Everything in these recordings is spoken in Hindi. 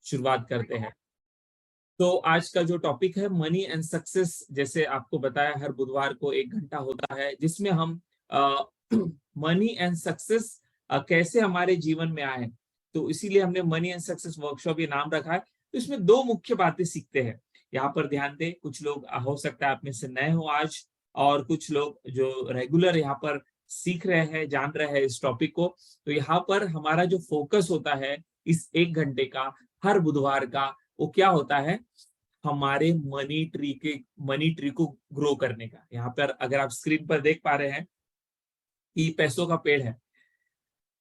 शुरुआत करते हैं। तो आज का जो टॉपिक है मनी एंड सक्सेस, जैसे आपको बताया हर बुधवार को 1 घंटा होता है जिसमें हम मनी एंड सक्सेस कैसे हमारे जीवन में आए, तो इसीलिए हमने मनी एंड सक्सेस वर्कशॉप ये नाम रखा है। तो इसमें दो मुख्य बातें सीखते हैं। यहाँ पर ध्यान दें, कुछ लोग हो सकता है आप में से नए हो आज, और कुछ लोग जो रेगुलर यहाँ पर सीख रहे हैं, जान रहे हैं इस टॉपिक को। तो यहाँ पर हमारा जो फोकस होता है इस 1 घंटे का, हर बुधवार का, वो क्या होता है, हमारे मनी ट्री को ग्रो करने का। यहाँ पर अगर आप स्क्रीन पर देख पा रहे हैं कि पैसों का पेड़ है।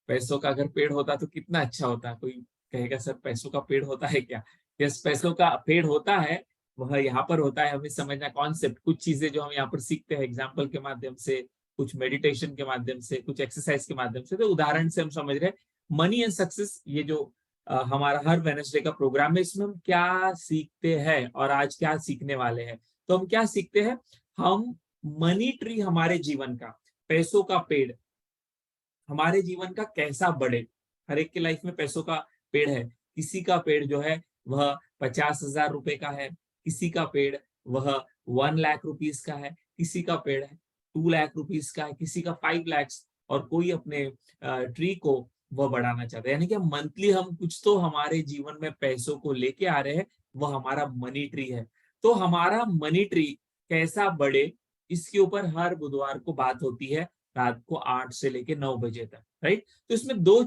पैसों का अगर पेड़ होता तो कितना अच्छा होता। कोई कहेगा सर पैसों का पेड़ होता है क्या? यस, पैसों का पेड़ होता है, वह यहाँ पर होता है। हमें समझना कॉन्सेप्ट, कुछ चीजें जो हम यहाँ पर सीखते हैं एग्जाम्पल के माध्यम से, कुछ मेडिटेशन के माध्यम से, कुछ एक्सरसाइज के माध्यम से। तो उदाहरण से हम समझ रहे हैं मनी एंड सक्सेस, ये जो हमारा हर वेडनेसडे का प्रोग्राम है, इसमें हम क्या सीखते हैं और आज क्या सीखने वाले हैं। तो हम क्या सीखते हैं, हम मनी ट्री हमारे जीवन का, पैसों का पेड़ हमारे जीवन का कैसा बढ़े। हर एक के लाइफ में पैसों का पेड़ है। किसी का पेड़ जो है वह 50,000 रुपए का है, किसी का पेड़ वह 1 लाख रुपीज का है, किसी का पेड़ है 2 लाख रुपीज का है, किसी का 5 lakhs, और कोई अपने ट्री को वह बढ़ाना चाहता है। यानी कि मंथली हम कुछ तो हमारे जीवन में पैसों को लेके आ रहे हैं, वह हमारा मनी ट्री है। तो हमारा मनी ट्री कैसा बढ़े, इसके ऊपर हर बुधवार को बात होती है, रात को 8 से लेके 9 बजे तक, राइट। तो इसमें दो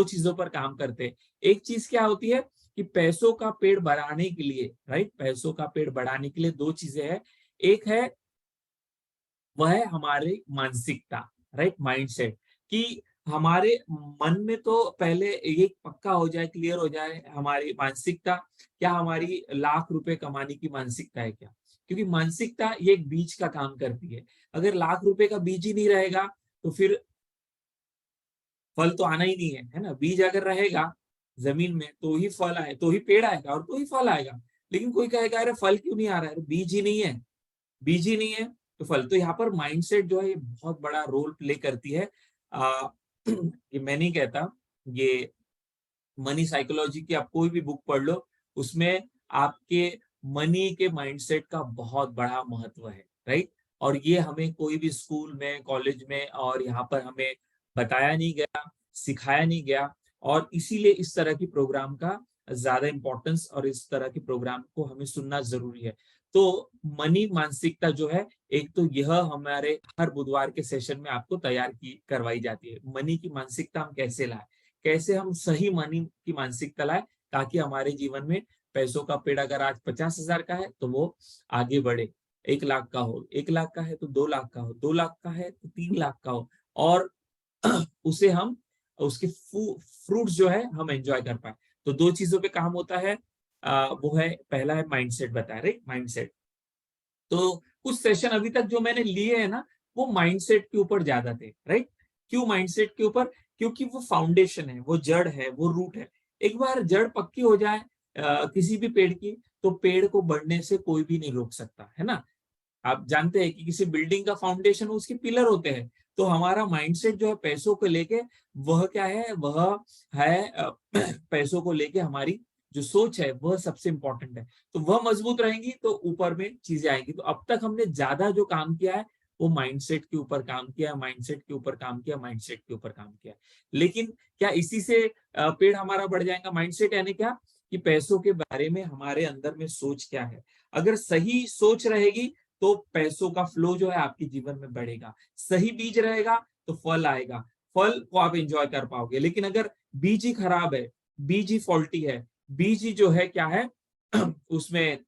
चीजों पर काम करते हैं। एक चीज क्या होती है कि पैसों का पेड़ बढ़ाने के लिए, राइट, पैसों का पेड़ बढ़ाने के लिए दो चीजें हैं। एक है, वह है हमारी मानसिकता, राइट, माइंडसेट। कि हमारे मन में तो पहले ये पक्का हो जाए, क्लियर हो जाए, हमारी मानसिकता क्या, हमारी लाख रुपए कमाने की मानसिकता है क्या? क्योंकि मानसिकता ये एक बीज का काम करती है। अगर लाख रुपए का बीज ही नहीं रहेगा तो फिर फल तो आना ही नहीं है ना। बीज अगर रहेगा जमीन में तो ही फल आए, तो ही पेड़ आएगा और तो ही फल आएगा। लेकिन कोई कहेगा अरे फल क्यों नहीं आ रहा है, बीज ही नहीं है। बीज ही नहीं है तो फल। तो यहाँ पर माइंडसेट जो है ये बहुत बड़ा रोल प्ले करती है। ये मैं नहीं कहता, ये मनी साइकोलॉजी की आप कोई भी बुक पढ़ लो, उसमें आपके मनी के माइंडसेट का बहुत बड़ा महत्व है, राइट। और ये हमें कोई भी स्कूल में, कॉलेज में और यहाँ पर हमें बताया नहीं गया, सिखाया नहीं गया। और इसीलिए इस तरह की प्रोग्राम का ज्यादा इंपॉर्टेंस, और इस तरह के प्रोग्राम को हमें सुनना जरूरी है। तो मनी मानसिकता जो है, एक तो यह हमारे हर बुधवार के सेशन में आपको तैयार की करवाई जाती है। मनी की मानसिकता हम कैसे लाए, कैसे हम सही मनी की मानसिकता लाए, ताकि हमारे जीवन में पैसों का पेड़ अगर आज 50,000 का है तो वो आगे बढ़े। 1 लाख का हो, 1 लाख का है तो 2 लाख का हो, 2 लाख का है तो 3 लाख का हो, और उसे हम, उसके फ्रूट्स जो है हम एंजॉय कर पाए। तो दो चीजों पे काम होता है। वो है, पहला है माइंडसेट, बताया राइट, माइंडसेट। तो कुछ सेशन अभी तक जो मैंने लिए हैं ना, वो माइंडसेट के ऊपर ज्यादा थे, राइट। क्यों माइंडसेट के ऊपर? क्योंकि वो फाउंडेशन है, वो जड़ है, वो रूट है। एक बार जड़ पक्की हो जाए किसी भी पेड़ की, तो पेड़ को बढ़ने से कोई भी नहीं रोक सकता, है ना। आप जानते हैं कि किसी बिल्डिंग का फाउंडेशन उसके पिलर होते हैं। तो हमारा माइंडसेट जो है पैसों को लेके, वह क्या है, वह है पैसों को लेके हमारी जो सोच है वह सबसे इंपॉर्टेंट है। तो वह मजबूत रहेंगी तो ऊपर में चीजें आएंगी। तो अब तक हमने ज्यादा जो काम किया है वो माइंडसेट के ऊपर काम किया, माइंडसेट के ऊपर काम किया, माइंडसेट के ऊपर काम किया। लेकिन क्या इसी से पेड़ हमारा बढ़ जाएगा? माइंडसेट यानी क्या, कि पैसों के बारे में हमारे अंदर में सोच क्या है। अगर सही सोच रहेगी तो पैसों का फ्लो जो है आपके जीवन में बढ़ेगा। सही बीज रहेगा तो फल आएगा, फल को आप एंजॉय कर पाओगे। लेकिन अगर बीज ही खराब है, बीज ही फॉल्टी है, बीज ही जो है क्या है उसमें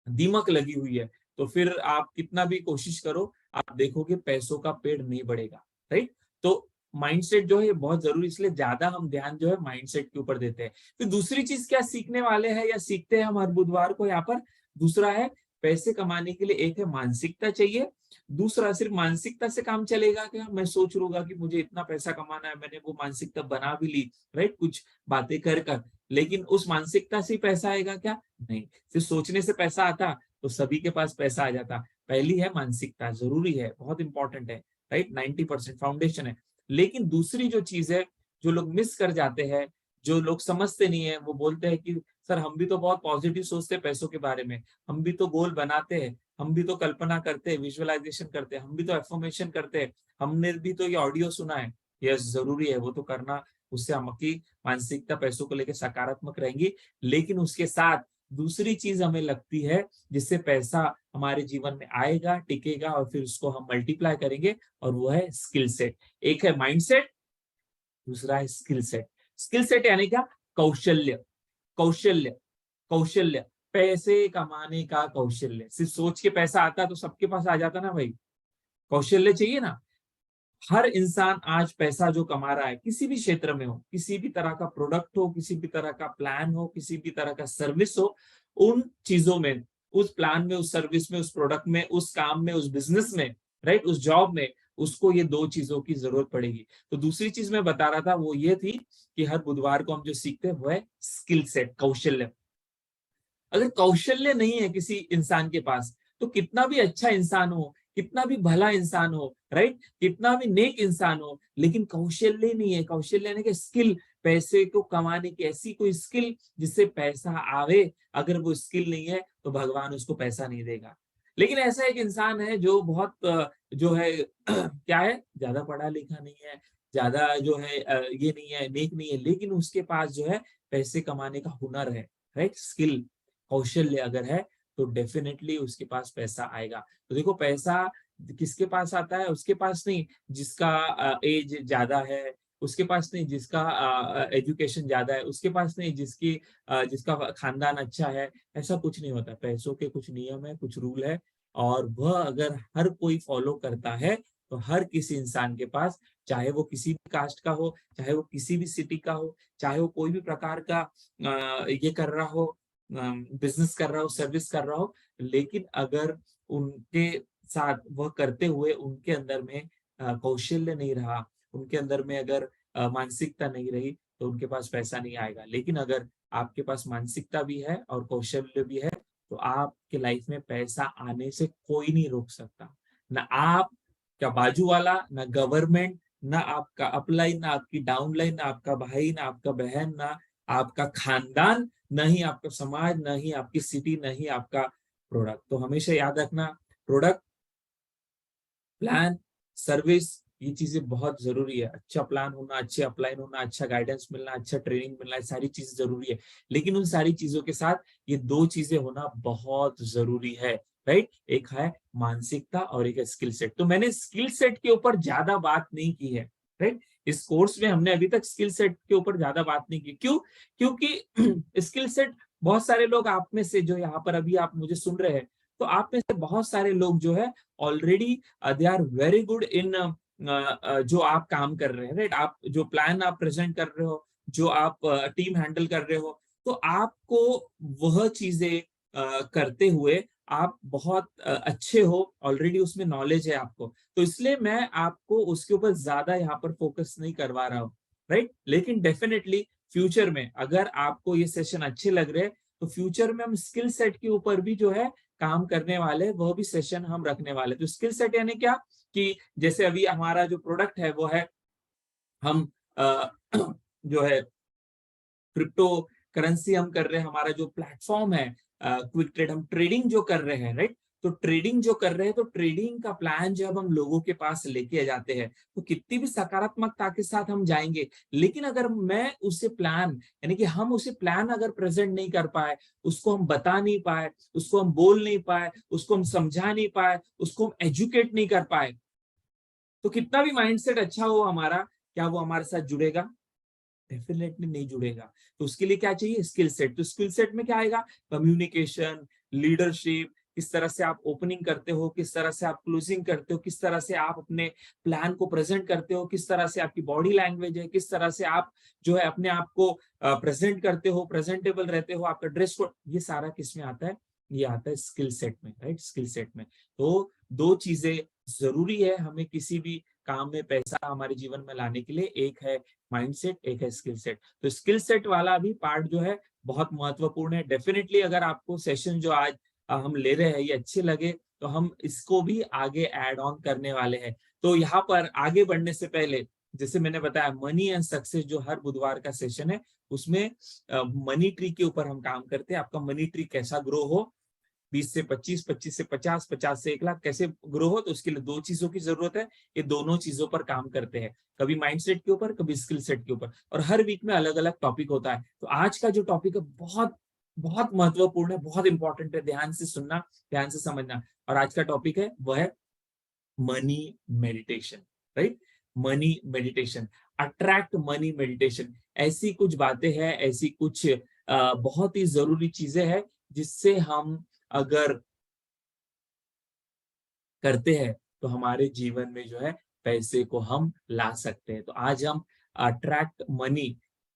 दीमक लगी हुई है, तो फिर आप कितना भी कोशिश करो, आप देखोगे पैसों का पेड़ नहीं बढ़ेगा, राइट। तो माइंडसेट जो है ये बहुत जरूरी, इसलिए ज्यादा हम ध्यान जो है माइंडसेट के ऊपर देते हैं। तो दूसरी चीज क्या सीखने वाले हैं या सीखते हैं हम हर बुधवार को यहाँ पर? दूसरा है, पैसे कमाने के लिए एक है मानसिकता चाहिए। दूसरा, सिर्फ मानसिकता से काम चलेगा क्या? मैं सोच लूंगा कि मुझे इतना पैसा कमाना है, मैंने वो मानसिकता बना भी ली, राइट, कुछ बातें कर कर, लेकिन उस मानसिकता से पैसा आएगा क्या? नहीं। सिर्फ सोचने से पैसा आता तो सभी के पास पैसा आ जाता। पहली है मानसिकता, जरूरी है, बहुत इंपॉर्टेंट है, राइट, 90% फाउंडेशन है। लेकिन दूसरी जो चीज है, जो लोग मिस कर जाते हैं, जो लोग समझते नहीं है वो बोलते हैं कि सर हम भी तो बहुत पॉजिटिव सोचते हैं पैसों के बारे में, हम भी तो गोल बनाते हैं, हम भी तो कल्पना करते हैं, विजुअलाइजेशन करते हैं, हम भी तो एफर्मेशन करते हैं, हमने भी तो ये ऑडियो सुना है। यस, जरूरी है वो तो करना, उससे आपकी मानसिकता पैसों को लेकर सकारात्मक रहेंगी। लेकिन उसके साथ दूसरी चीज हमें लगती है जिससे पैसा हमारे जीवन में आएगा, टिकेगा और फिर उसको हम मल्टीप्लाई करेंगे, और वो है स्किल सेट। एक है माइंडसेट, दूसरा है स्किल सेट। स्किल सेट यानी क्या? कौशल्य, कौशल्य, कौशल्य, पैसे कमाने का कौशल्य। सिर्फ सोच के पैसा आता तो सबके पास आ जाता ना भाई, कौशल्य चाहिए ना। हर इंसान आज पैसा जो कमा रहा है किसी भी क्षेत्र में हो, किसी भी तरह का प्रोडक्ट हो, किसी भी तरह का प्लान हो, किसी भी तरह का सर्विस हो, उन चीजों में, उस प्लान में, उस सर्विस में, उस प्रोडक्ट में, उस काम में, उस बिजनेस में, राइट, उस जॉब में, उसको ये दो चीजों की जरूरत पड़ेगी। तो दूसरी चीज मैं बता रहा था वो ये थी कि हर बुधवार को हम जो सीखते हैं वो है स्किल सेट, कौशल्य। अगर कौशल्य नहीं है किसी इंसान के पास, तो कितना भी अच्छा इंसान हो, कितना भी भला इंसान हो, राइट, कितना भी नेक इंसान हो, लेकिन कौशल्य नहीं है, कौशल्य यानी कि स्किल, पैसे को कमाने की ऐसी कोई स्किल जिससे पैसा आवे, अगर वो स्किल नहीं है तो भगवान उसको पैसा नहीं देगा। लेकिन ऐसा एक इंसान है जो बहुत जो है क्या है, ज्यादा पढ़ा लिखा नहीं है, ज्यादा जो है ये नहीं है, नेक नहीं है, लेकिन उसके पास जो है पैसे कमाने का हुनर है, राइट, स्किल, कौशल्य अगर है तो डेफिनेटली उसके पास पैसा आएगा। तो देखो, पैसा किसके पास आता है? उसके पास नहीं जिसका एज ज्यादा है, उसके पास नहीं जिसका एजुकेशन ज्यादा है, उसके पास नहीं जिसका खानदान अच्छा है। ऐसा कुछ नहीं होता, पैसों के कुछ नियम है, कुछ रूल है, और वह अगर हर कोई फॉलो करता है तो हर किसी इंसान के पास, चाहे वो किसी भी कास्ट का हो, चाहे वो किसी भी सिटी का हो, चाहे वो कोई भी प्रकार का ये कर रहा हो, बिजनेस कर रहा हो, सर्विस कर रहा हो, लेकिन अगर उनके साथ वह करते हुए उनके अंदर में कौशल्य नहीं रहा, उनके अंदर में अगर मानसिकता नहीं रही, तो उनके पास पैसा नहीं आएगा। लेकिन अगर आपके पास मानसिकता भी है और कौशल्य भी है, तो आपके लाइफ में पैसा आने से कोई नहीं रोक सकता। ना आप का बाजू वाला, ना गवर्नमेंट, ना आपका अपलाइन, ना आपकी डाउनलाइन, ना आपका भाई, ना आपका बहन, ना आपका खानदान, न ही आपका समाज, न ही आपकी सिटी, न ही आपका प्रोडक्ट। तो हमेशा याद रखना, प्रोडक्ट, प्लान, सर्विस, ये चीजें बहुत जरूरी है। अच्छा प्लान होना, अच्छे अपलाइन होना, अच्छा गाइडेंस मिलना, अच्छा ट्रेनिंग मिलना, सारी चीजें जरूरी है। लेकिन उन सारी चीजों के साथ ये दो चीजें होना बहुत जरूरी है, राइट। एक है मानसिकता और एक है स्किल सेट। तो मैंने स्किल सेट के ऊपर ज्यादा बात नहीं की है, राइट। इस कोर्स में हमने अभी तक स्किल सेट के ऊपर ज्यादा बात नहीं की। क्यों? क्योंकि स्किल सेट, बहुत सारे लोग आप में से जो यहाँ पर अभी आप मुझे सुन रहे हैं, तो आप में से बहुत सारे लोग जो है already they are very good in जो आप काम कर रहे हैं, राइट। आप जो प्लान आप प्रेजेंट कर रहे हो, जो आप टीम हैंडल कर रहे हो, तो आपको वह चीजें करते हुए आप बहुत अच्छे हो, ऑलरेडी उसमें नॉलेज है आपको। तो इसलिए मैं आपको उसके ऊपर ज्यादा यहाँ पर फोकस नहीं करवा रहा हूँ, राइट। लेकिन डेफिनेटली फ्यूचर में अगर आपको ये सेशन अच्छे लग रहे हैं, तो फ्यूचर में हम स्किल सेट के ऊपर भी जो है काम करने वाले, वह भी सेशन हम रखने वाले। तो स्किल सेट यानी क्या कि जैसे अभी हमारा जो प्रोडक्ट है वो है, हम जो है क्रिप्टो करेंसी हम कर रहे हैं, हमारा जो प्लेटफॉर्म है क्विक ट्रेड, हम ट्रेडिंग जो कर रहे हैं, राइट। तो ट्रेडिंग जो कर रहे हैं, तो ट्रेडिंग का प्लान जब हम लोगों के पास लेके जाते हैं, तो कितनी भी सकारात्मकता के साथ हम जाएंगे, लेकिन अगर मैं उसे प्लान, यानी कि हम उसे प्लान अगर प्रेजेंट नहीं कर पाए, उसको हम बता नहीं पाए, उसको हम बोल नहीं पाए, उसको हम समझा नहीं पाए, उसको हम एजुकेट नहीं कर पाए, तो कितना भी माइंडसेट अच्छा हो हमारा, क्या वो हमारे साथ जुड़ेगा? डेफिनेटली नहीं जुड़ेगा। तो उसके लिए क्या चाहिए? Skill set. तो स्किल सेट में क्या आएगा? कम्युनिकेशन, लीडरशिप, किस तरह से आप ओपनिंग करते हो, किस तरह से आप क्लोजिंग करते हो, किस तरह से आप अपने प्लान को प्रेजेंट करते हो, किस तरह से आपकी बॉडी लैंग्वेज है, किस तरह से आप जो है अपने आप को प्रेजेंट करते हो, प्रेजेंटेबल रहते हो, आपका ड्रेस कोड, ये सारा किस में आता है? ये आता है स्किल सेट में, राइट, स्किल सेट में। तो दो चीजें जरूरी है हमें किसी भी काम में पैसा हमारे जीवन में लाने के लिए, एक है माइंडसेट, एक है स्किल सेट। तो स्किल सेट वाला भी पार्ट जो है बहुत महत्वपूर्ण है। डेफिनेटली अगर आपको सेशन जो आज हम ले रहे हैं ये अच्छे लगे, तो हम इसको भी आगे ऐड ऑन करने वाले हैं। तो यहाँ पर आगे बढ़ने से पहले, जैसे मैंने बताया, मनी एंड सक्सेस जो हर बुधवार का सेशन है, उसमें मनी ट्री के ऊपर हम काम करते हैं। आपका मनी ट्री कैसा ग्रो हो, 20 से 25, 25 से 50, 50 से 1 लाख कैसे ग्रो हो, तो उसके लिए 2 चीजों की जरूरत है। ये दोनों चीजों पर काम करते हैं, कभी माइंडसेट के ऊपर, कभी स्किल सेट के ऊपर, और हर वीक में अलग अलग टॉपिक होता है। तो आज का जो टॉपिक है बहुत बहुत महत्वपूर्ण है, बहुत इंपॉर्टेंट है, ध्यान से सुनना, ध्यान से समझना। और आज का टॉपिक है वह है money meditation, right. Money meditation, attract money meditation. ऐसी कुछ बातें हैं, ऐसी कुछ बहुत ही जरूरी चीजें हैं जिससे हम अगर करते हैं तो हमारे जीवन में जो है पैसे को हम ला सकते हैं। तो आज हम अट्रैक्ट मनी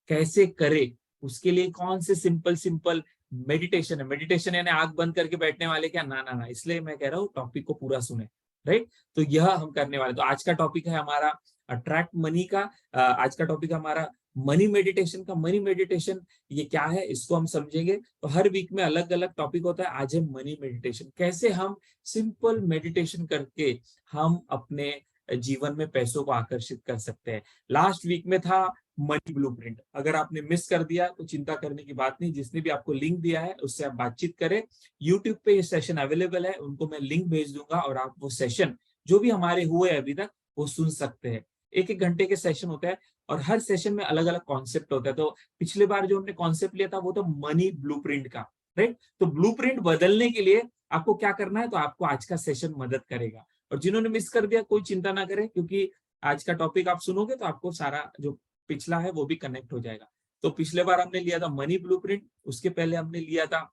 कैसे करें, उसके लिए कौन से सिंपल सिंपल मेडिटेशन है। मेडिटेशन यानी आंख बंद करके बैठने वाले क्या, ना ना ना, इसलिए मैं कह रहा हूँ टॉपिक को पूरा सुने, राइट। तो यह हम करने वाले। तो आज का टॉपिक है हमारा अट्रैक्ट मनी का। आज का टॉपिक हमारा मनी मेडिटेशन का। मनी मेडिटेशन ये क्या है, इसको हम समझेंगे। तो हर वीक में अलग अलग टॉपिक होता है। आज है मनी मेडिटेशन, कैसे हम सिंपल मेडिटेशन करके हम अपने जीवन में पैसों को आकर्षित कर सकते हैं। लास्ट वीक में था मनी ब्लूप्रिंट। अगर आपने मिस कर दिया तो चिंता करने की बात नहीं, जिसने भी आपको लिंक दिया है उससे आप बातचीत करें। यूट्यूब पे ये सेशन अवेलेबल है, उनको मैं लिंक भेज दूंगा और आप वो सेशन जो भी हमारे हुए अभी तक वो सुन सकते हैं। 1-1 घंटे के सेशन होते हैं और हर सेशन में अलग अलग कॉन्सेप्ट होता है। तो पिछले बार जो हमने कॉन्सेप्ट लिया था वो तो मनी ब्लूप्रिंट का, राइट। तो ब्लूप्रिंट बदलने के लिए आपको क्या करना है, तो आपको आज का सेशन मदद करेगा। और जिन्होंने मिस कर दिया कोई चिंता ना करें, क्योंकि आज का टॉपिक आप सुनोगे तो आपको सारा जो पिछला है वो भी कनेक्ट हो जाएगा। तो पिछले बार हमने लिया था मनी ब्लूप्रिंट, उसके पहले हमने लिया था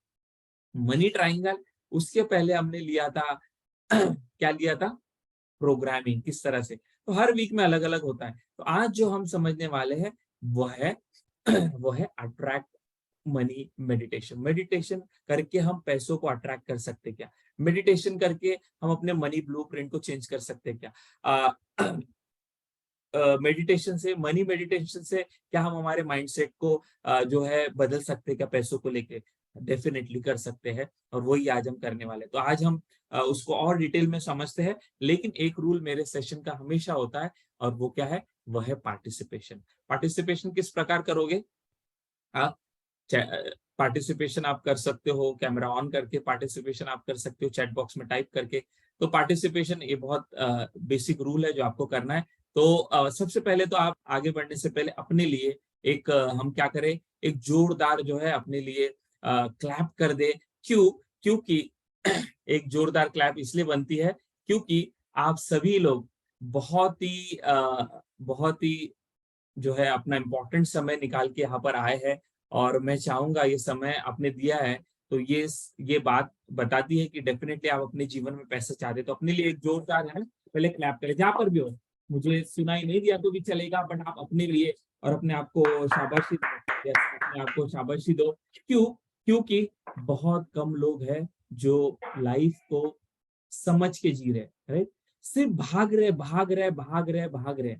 मनी ट्रायंगल, उसके पहले हमने लिया था क्या लिया था, प्रोग्रामिंग किस तरह से। तो हर वीक में अलग अलग होता है। तो आज जो हम समझने वाले हैं वो है वो है अट्रैक्ट मनी मेडिटेशन। मेडिटेशन करके हम पैसों को अट्रैक्ट कर सकते क्या, मेडिटेशन करके हम अपने मनी ब्लूप्रिंट को चेंज कर सकते क्या, मेडिटेशन से, मनी मेडिटेशन से क्या हम हमारे माइंडसेट को जो है बदल सकते हैं क्या पैसों को लेके, डेफिनेटली कर सकते हैं। और वही आज हम करने वाले हैं। तो आज हम उसको और डिटेल में समझते हैं। लेकिन एक रूल मेरे सेशन का हमेशा होता है, और वो क्या है, वह है पार्टिसिपेशन। पार्टिसिपेशन किस प्रकार करोगे आप, पार्टिसिपेशन आप कर सकते हो कैमरा ऑन करके, पार्टिसिपेशन आप कर सकते हो चैट बॉक्स में टाइप करके। तो पार्टिसिपेशन ये बहुत बेसिक रूल है जो आपको करना है। तो सबसे पहले तो आप आगे बढ़ने से पहले अपने लिए एक हम क्या करें, एक जोरदार जो है अपने लिए क्लैप कर दे। क्यों, क्योंकि एक जोरदार क्लैप इसलिए बनती है क्योंकि आप सभी लोग बहुत ही जो है अपना इम्पोर्टेंट समय निकाल के यहाँ पर आए हैं। और मैं चाहूंगा ये समय आपने दिया है, तो ये बात बताती है कि डेफिनेटली आप अपने जीवन में पैसा चाहते, तो अपने लिए एक जोरदार है पहले क्लैप करें जहां पर भी हो। मुझे सुनाई नहीं दिया तो भी चलेगा, बट आप अपने लिए और अपने आप को शाबाशी दो। Yes, अपने आप को शाबाशी दो। क्यों, क्योंकि बहुत कम लोग हैं जो लाइफ को समझ के जी रहे, राइट। सिर्फ भाग रहे भाग रहे भाग रहे भाग रहे।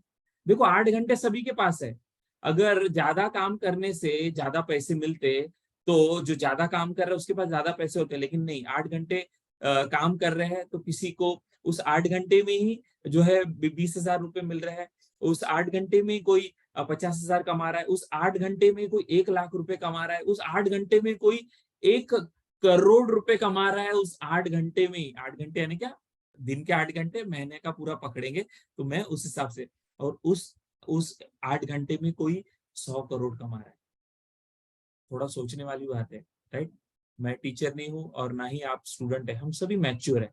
देखो 8 घंटे सभी के पास है। अगर ज्यादा काम करने से ज्यादा पैसे मिलते तो जो ज्यादा काम कर रहे हैं उसके पास ज्यादा पैसे होते हैं। लेकिन नहीं, 8 घंटे काम कर रहे हैं तो किसी को उस 8 घंटे में ही जो है 20,000 रुपए मिल रहे हैं। उस 8 घंटे में कोई 50,000 कमा रहा है। उस 8 घंटे में कोई 1 लाख रुपए कमा रहा है। उस 8 घंटे में कोई 1 करोड़ रुपए कमा रहा है। उस 8 घंटे में ही, 8 घंटे यानी क्या, दिन के 8 घंटे, महीने का पूरा पकड़ेंगे तो मैं उस हिसाब से। और उस 8 घंटे में कोई 100 करोड़ कमा रहा है। थोड़ा सोचने वाली बात है, राइट। मैं टीचर नहीं हूं और ना ही आप स्टूडेंट है, हम सभी मैच्योर है।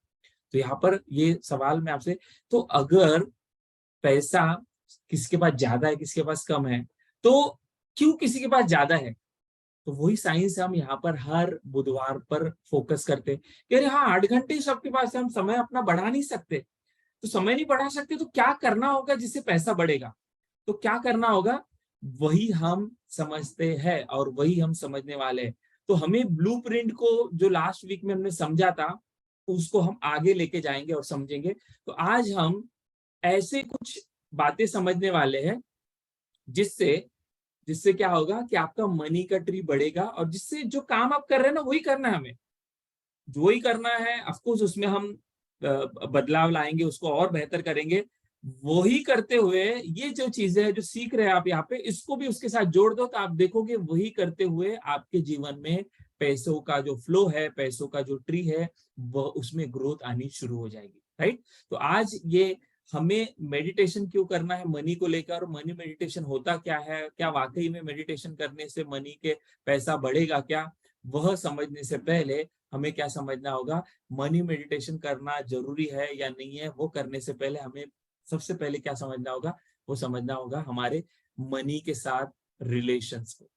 तो यहाँ पर ये सवाल मैं आपसे, तो अगर पैसा किसके पास ज्यादा है किसके पास कम है, तो क्यों किसी के पास ज्यादा है, तो वही साइंस हम यहाँ पर हर बुधवार पर फोकस करते हैं कि अरे हाँ 8 घंटे सबके पास है, हम समय अपना बढ़ा नहीं सकते। तो समय नहीं बढ़ा सकते तो क्या करना होगा जिससे पैसा बढ़ेगा, तो क्या करना होगा वही हम समझते हैं और वही हम समझने वाले हैं। तो हमें ब्लूप्रिंट को जो लास्ट वीक में हमने समझा था उसको हम आगे लेके जाएंगे और समझेंगे। तो आज हम ऐसे कुछ बातें समझने वाले हैं जिससे जिससे क्या होगा कि आपका मनी का ट्री बढ़ेगा, और जिससे जो काम आप कर रहे हैं ना वही करना है हमें, जो ही करना है। ऑफकोर्स उसमें हम बदलाव लाएंगे, उसको और बेहतर करेंगे। वही करते हुए ये जो चीजें है जो सीख रहे हैं आप यहाँ पे, इसको भी उसके साथ जोड़ दो तो आप देखोगे वही करते हुए आपके जीवन में पैसों का जो फ्लो है, पैसों का जो ट्री है, वो उसमें ग्रोथ आनी शुरू हो जाएगी, राइट। तो आज ये हमें मेडिटेशन क्यों करना है मनी को लेकर, और मनी मेडिटेशन होता क्या है, क्या वाकई में मेडिटेशन करने से मनी के पैसा बढ़ेगा क्या, वह समझने से पहले हमें क्या समझना होगा, मनी मेडिटेशन करना जरूरी है या नहीं है, वो करने से पहले हमें सबसे पहले क्या समझना होगा, वो समझना होगा हमारे मनी के साथ रिलेशंस को,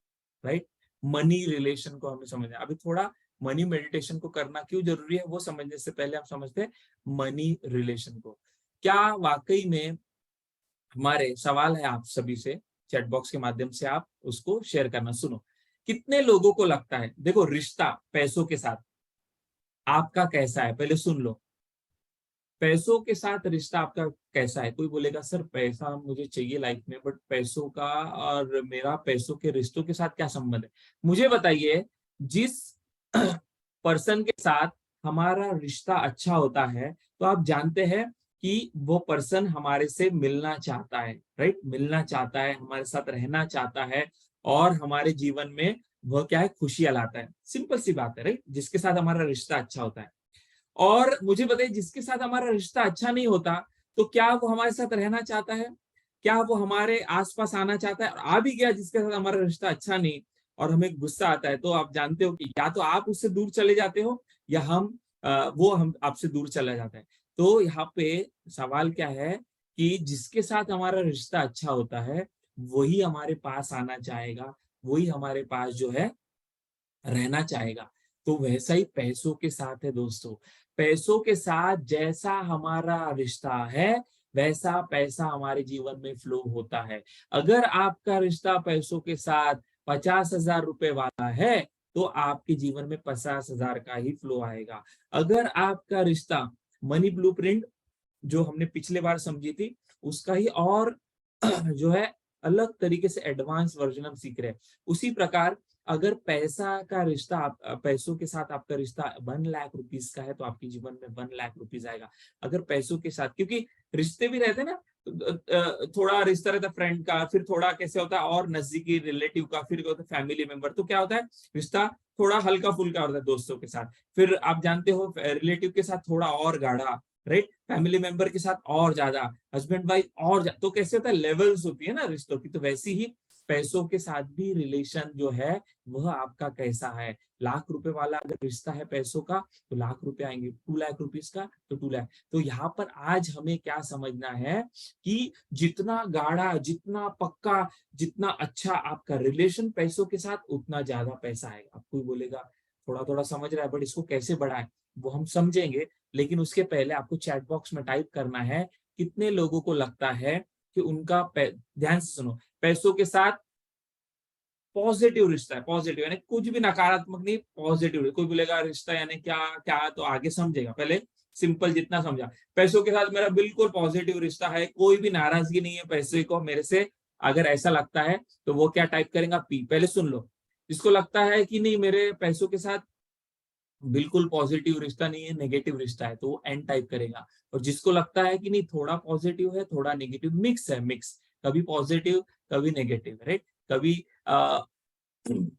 राइट। मनी रिलेशन को हमें समझना है। अभी थोड़ा मनी मेडिटेशन को करना क्यों जरूरी है वो समझने से पहले हम समझते हैं मनी रिलेशन को। क्या वाकई में, हमारे सवाल है आप सभी से, चैट बॉक्स के माध्यम से आप उसको शेयर करना। सुनो, कितने लोगों को लगता है, देखो रिश्ता पैसों के साथ आपका कैसा है, पहले सुन लो, पैसों के साथ रिश्ता आपका कैसा है। कोई बोलेगा सर पैसा मुझे चाहिए लाइफ में, बट पैसों का और मेरा पैसों के रिश्तों के साथ क्या संबंध है। मुझे बताइए, जिस पर्सन के साथ हमारा रिश्ता अच्छा होता है तो आप जानते हैं कि वो पर्सन हमारे से मिलना चाहता है, राइट, मिलना चाहता है, हमारे साथ रहना चाहता है, और हमारे जीवन में वह क्या है, खुशियां लाता है। सिंपल सी बात है, राइट, जिसके साथ हमारा रिश्ता अच्छा होता है। और मुझे बताइए, जिसके साथ हमारा रिश्ता अच्छा नहीं होता, तो क्या वो हमारे साथ रहना चाहता है, क्या वो हमारे आसपास आना चाहता है। और आ भी गया जिसके साथ हमारा रिश्ता अच्छा नहीं, और हमें गुस्सा आता है, तो आप जानते हो कि या तो आप उससे दूर चले जाते हो, या वो हम आपसे दूर चला जाता है। तो यहाँ पे सवाल क्या है कि जिसके साथ हमारा रिश्ता अच्छा होता है वही हमारे पास आना चाहेगा, वही हमारे पास जो है रहना चाहेगा। तो वैसा ही पैसों के साथ है दोस्तों। पैसों के साथ जैसा हमारा रिश्ता है, वैसा पैसा हमारे जीवन में फ्लो होता है। अगर आपका रिश्ता पैसों के साथ 50,000 रुपए वाला है, तो आपके जीवन में 50,000 का ही फ्लो आएगा। अगर आपका रिश्ता मनी ब्लूप्रिंट जो हमने पिछले बार समझी थी, उसका ही और जो है अलग तरीके से एडवांस वर्जन हम सीख रहे हैं। उसी प्रकार अगर पैसा का रिश्ता, आप पैसों के साथ आपका रिश्ता 1 लाख रुपीज का है, तो आपके जीवन में 1 लाख रुपीज आएगा। अगर पैसों के साथ, क्योंकि रिश्ते भी रहते हैं ना, थोड़ा रिश्ता रहता है फ्रेंड का, फिर थोड़ा कैसे होता है और नजदीकी रिलेटिव का, फिर होता है फैमिली मेंबर, तो क्या होता है रिश्ता थोड़ा हल्का फुल्का होता है दोस्तों के साथ, फिर आप जानते हो रिलेटिव के साथ थोड़ा और गाढ़ा, राइट, फैमिली मेंबर के साथ और ज्यादा, हस्बैंड वाइफ तो कैसे होता है, लेवल्स होती है ना रिश्तों की। तो वैसी ही पैसों के साथ भी रिलेशन जो है वह आपका कैसा है। 1 लाख रुपए वाला अगर रिश्ता है पैसों का, तो 1 लाख रुपए आएंगे। 2 लाख रुपीज का तो 2 लाख। तो यहाँ पर आज हमें क्या समझना है कि जितना गाढ़ा, जितना पक्का, जितना अच्छा आपका रिलेशन पैसों के साथ, उतना ज्यादा पैसा आएगा। आप कोई बोलेगा थोड़ा थोड़ा समझ रहा है, बट इसको कैसे बढ़ाएं, वो हम समझेंगे। लेकिन उसके पहले आपको चैट बॉक्स में टाइप करना है, कितने लोगों को लगता है कि उनका ध्यान से सुनो, पैसों के साथ पॉजिटिव रिश्ता है। पॉजिटिव यानी कुछ भी नकारात्मक नहीं, पॉजिटिव। कोई बोलेगा रिश्ता यानी क्या क्या, तो आगे समझेगा, पहले सिंपल जितना समझा। पैसों के साथ मेरा बिल्कुल पॉजिटिव रिश्ता है, कोई भी नाराजगी नहीं है पैसे को मेरे से। अगर ऐसा लगता है तो वो क्या टाइप करेगा, पी। पहले सुन लो, जिसको लगता है कि नहीं मेरे पैसों के साथ बिल्कुल पॉजिटिव रिश्ता नहीं है, नेगेटिव रिश्ता है, तो वो एन टाइप करेगा। और जिसको लगता है कि नहीं थोड़ा पॉजिटिव है थोड़ा नेगेटिव, मिक्स है, मिक्स, कभी पॉजिटिव कभी नेगेटिव, राइट, कभी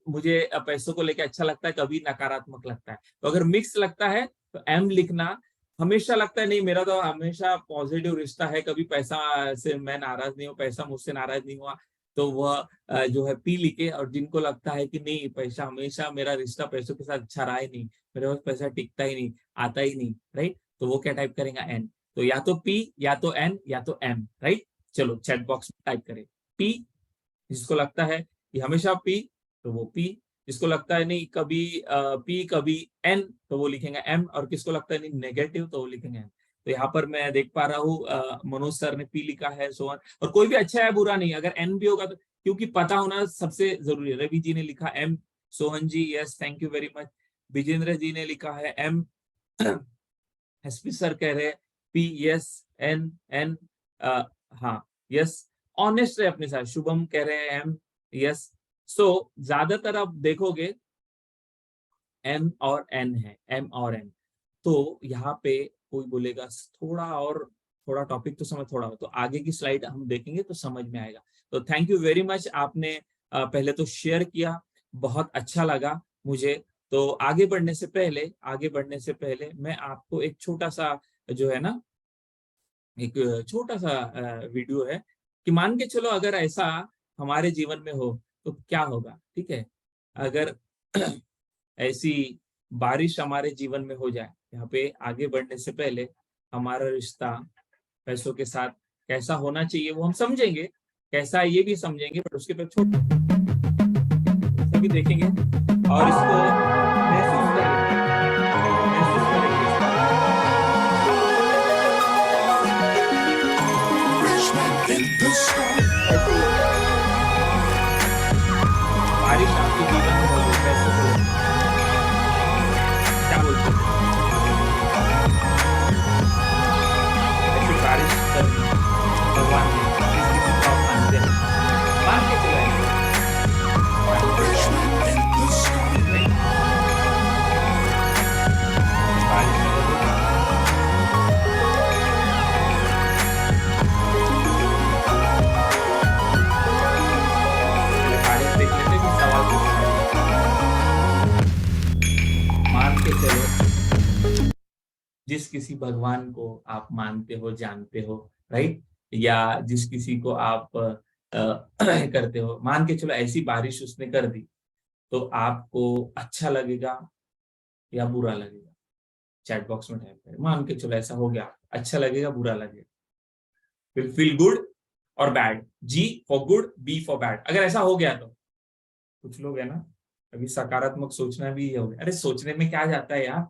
मुझे पैसों को लेके अच्छा लगता है, कभी नकारात्मक लगता है। तो अगर मिक्स लगता है तो एम लिखना। हमेशा लगता है नहीं मेरा तो हमेशा पॉजिटिव रिश्ता है, कभी पैसा से मैं नाराज नहीं हूँ, पैसा मुझसे नाराज नहीं हुआ, तो वह जो है पी लिखे। और जिनको लगता है कि नहीं पैसा हमेशा, मेरा रिश्ता पैसों के साथ अच्छा रहा ही नहीं, मेरे पास पैसा टिकता ही नहीं, आता ही नहीं, राइट, तो वो क्या टाइप करेगा, एन। तो या तो पी, या तो एन, या तो एम, राइट। चलो चैट बॉक्स में टाइप करें पी, जिसको लगता है कि हमेशा पी तो वो पी, जिसको लगता है नहीं कभी पी कभी एन तो वो लिखेंगे एम, और किसको लगता है नहीं नेगेटिव तो वो लिखेंगे एम। तो यहाँ पर मैं देख पा रहा हूँ मनोज सर ने पी लिखा है, सोहन, और कोई भी अच्छा है बुरा नहीं, अगर एन भी होगा तो, क्योंकि पता होना सबसे जरूरी है। रवि जी ने लिखा M, Sohan ji yes thank you very much, Vijendra ji ने लिखा है एम, एसपी सर कह रहे हैं पी, यस, एन एन, हाँ यस, ऑनेस्ट है अपने साथ, शुभम कह रहे हैं एम, यस। सो ज्यादातर आप देखोगे एम और एन है, एम और एन। तो यहाँ पे कोई बोलेगा थोड़ा टॉपिक तो समझ, थोड़ा तो आगे की स्लाइड हम देखेंगे तो समझ में आएगा। तो थैंक यू वेरी मच, आपने पहले तो शेयर किया, बहुत अच्छा लगा मुझे। तो आगे बढ़ने से पहले मैं आपको एक छोटा सा जो है ना, एक छोटा सा वीडियो है कि मान के चलो अगर ऐसा हमारे जीवन में हो तो क्या होगा, ठीक है। अगर ऐसी बारिश हमारे जीवन में हो जाए, यहाँ पे आगे बढ़ने से पहले हमारा रिश्ता पैसों के साथ कैसा होना चाहिए वो हम समझेंगे, कैसा है ये भी समझेंगे, पर उसके बाद छोटा सभी देखेंगे और इसको महसूस करेंगे बारिश आपके जीवन में हो पैसों को, क्या बोलते हैं, ऐसी बारिश करनी भगवान ने जिस किसी को आप मानते हैं, मान के चलाएंगे बारिश देख लेते हैं, सवाल मान के चलो जिस किसी भगवान को आप मानते हो, जानते हो, राइट, या जिस किसी को आप करते हो, मान के चलो ऐसी बारिश उसने कर दी तो आपको अच्छा लगेगा या बुरा लगेगा, चैट बॉक्स में टाइप करें। मान के चलो ऐसा हो गया, अच्छा लगेगा बुरा लगेगा, विल फील गुड और bad, G for good, B for bad. अगर ऐसा हो गया तो कुछ लोग है ना, अभी सकारात्मक सोचना भी हो गया, अरे सोचने में क्या जाता है यार,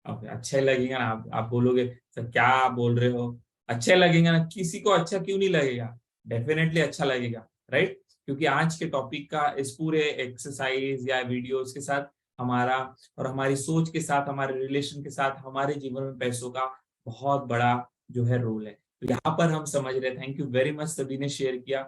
अब अच्छा ही लगेगा ना। आप बोलोगे सर क्या बोल रहे हो, अच्छा लगेगा ना, किसी को अच्छा क्यों नहीं लगेगा, डेफिनेटली अच्छा लगेगा, राइट। क्योंकि आज के टॉपिक का इस पूरे एक्सरसाइज या वीडियोस के साथ हमारा और हमारी सोच के साथ, हमारे रिलेशन के साथ, हमारे जीवन में पैसों का बहुत बड़ा जो है रोल है। तो यहाँ पर हम समझ रहे, थैंक यू वेरी मच सभी ने शेयर किया।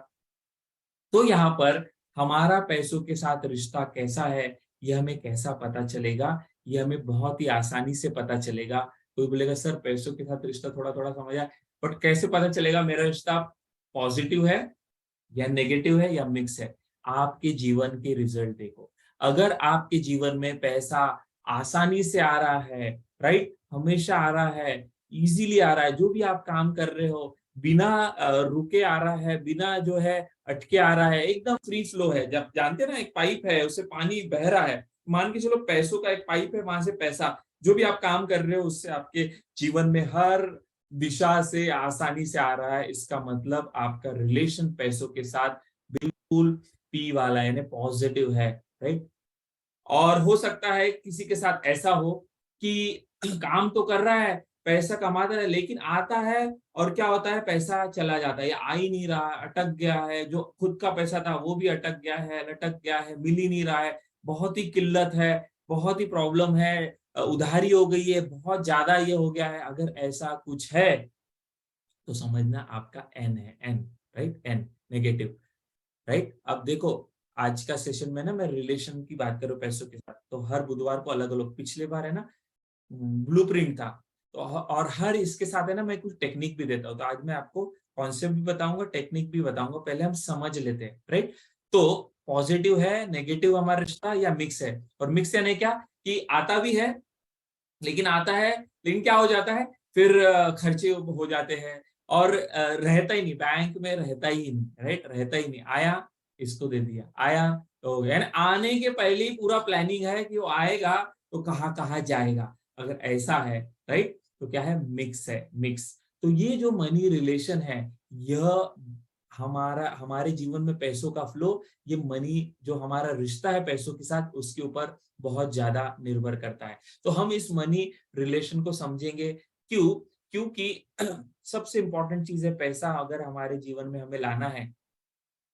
तो यहाँ पर हमारा पैसों के साथ रिश्ता कैसा है, ये हमें कैसा पता चलेगा, ये हमें बहुत ही आसानी से पता चलेगा। कोई बोलेगा सर पैसों के साथ रिश्ता थोड़ा थोड़ा समझ आया, बट कैसे पता चलेगा मेरा रिश्ता पॉजिटिव है या नेगेटिव है या मिक्स है। आपके जीवन के रिजल्ट देखो, अगर आपके जीवन में पैसा आसानी से आ रहा है, राइट, हमेशा आ रहा है, इजीली आ रहा है, जो भी आप काम कर रहे हो बिना रुके आ रहा है, बिना जो है अटके आ रहा है, एकदम फ्री फ्लो है। जब जानते हैं ना एक पाइप है उससे पानी बह रहा है, मान के चलो पैसों का एक पाइप है, वहां से पैसा जो भी आप काम कर रहे हो उससे आपके जीवन में हर दिशा से आसानी से आ रहा है। इसका मतलब आपका रिलेशन पैसों के साथ बिल्कुल पी वाला यानी पॉजिटिव है, राइट। और हो सकता है किसी के साथ ऐसा हो कि काम तो कर रहा है, पैसा कमाता है, लेकिन आता है और क्या होता है, पैसा चला जाता है या आ ही नहीं रहा, अटक गया है, जो खुद का पैसा था वो भी अटक गया है, लटक गया है, मिल ही नहीं रहा है, बहुत ही किल्लत है, बहुत ही प्रॉब्लम है, उधारी हो गई है, बहुत ज्यादा ये हो गया है। अगर ऐसा कुछ है तो समझना आपका एन है, N, right, N, negative, right. अब देखो आज का सेशन में ना मैं रिलेशन की बात करूं पैसों के साथ, तो हर बुधवार को अलग अलग, पिछले बार है ना ब्लूप्रिंट था, तो और हर इसके साथ है ना मैं कुछ टेक्निक भी देता हूँ। तो आज मैं आपको कॉन्सेप्ट भी बताऊंगा, टेक्निक भी बताऊंगा, पहले हम समझ लेते हैं, राइट। तो पॉजिटिव है नेगेटिव हमारा रिश्ता या मिक्स है, और मिक्स यानी क्या कि आता भी है, लेकिन आता है लेकिन क्या हो जाता है फिर खर्चे हो जाते हैं और रहता ही नहीं, बैंक में रहता ही नहीं, राइट, रहता ही नहीं, आया इसको दे दिया, आया तो हो गया। यानी आने के पहले ही पूरा प्लानिंग है कि वो आएगा तो कहाँ कहाँ जाएगा। अगर ऐसा है, राइट, तो क्या है, मिक्स है, मिक्स। तो ये जो मनी रिलेशन है, यह हमारे जीवन में पैसों का फ्लो, ये मनी जो हमारा रिश्ता है पैसों के साथ उसके ऊपर बहुत ज्यादा निर्भर करता है। तो हम इस मनी रिलेशन को समझेंगे, क्यों, क्योंकि सबसे इंपॉर्टेंट चीज है पैसा। अगर हमारे जीवन में हमें लाना है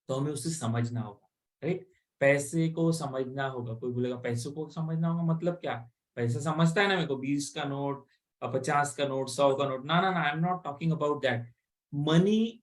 तो हमें उसे समझना होगा, राइट, पैसे को समझना होगा। कोई बोलेगा पैसों को समझना होगा मतलब क्या, पैसा समझता है ना मेरे को, 20 का नोट, 50 का नोट, 100 का नोट, ना ना ना, I am not talking about that. Money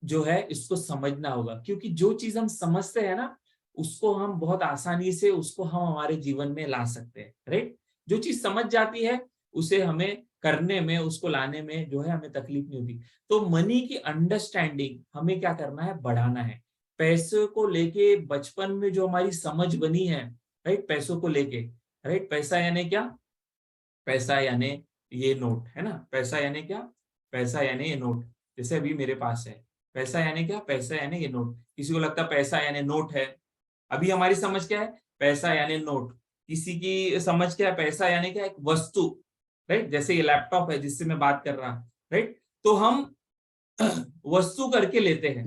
जो है इसको समझना होगा, क्योंकि जो चीज हम समझते हैं ना उसको हम बहुत आसानी से उसको हम हमारे जीवन में ला सकते हैं, राइट। जो चीज समझ जाती है उसे हमें करने में, उसको लाने में जो है हमें तकलीफ नहीं होती। तो मनी की अंडरस्टैंडिंग हमें क्या करना है, बढ़ाना है। पैसे को लेके बचपन में जो हमारी समझ बनी है, राइट, पैसों को लेके, राइट, पैसा यानी क्या, पैसा यानी ये नोट है ना, पैसा यानी क्या, पैसा यानी ये नोट, जैसे अभी मेरे पास है। पैसा यानी क्या, पैसा यानी ये नोट। किसी को लगता है पैसा यानी नोट है। अभी हमारी समझ क्या है, पैसा यानी नोट। किसी की समझ क्या है, पैसा यानी क्या, एक वस्तु, राइट, जैसे ये लैपटॉप है जिससे मैं बात कर रहा, राइट। तो हम वस्तु करके लेते हैं,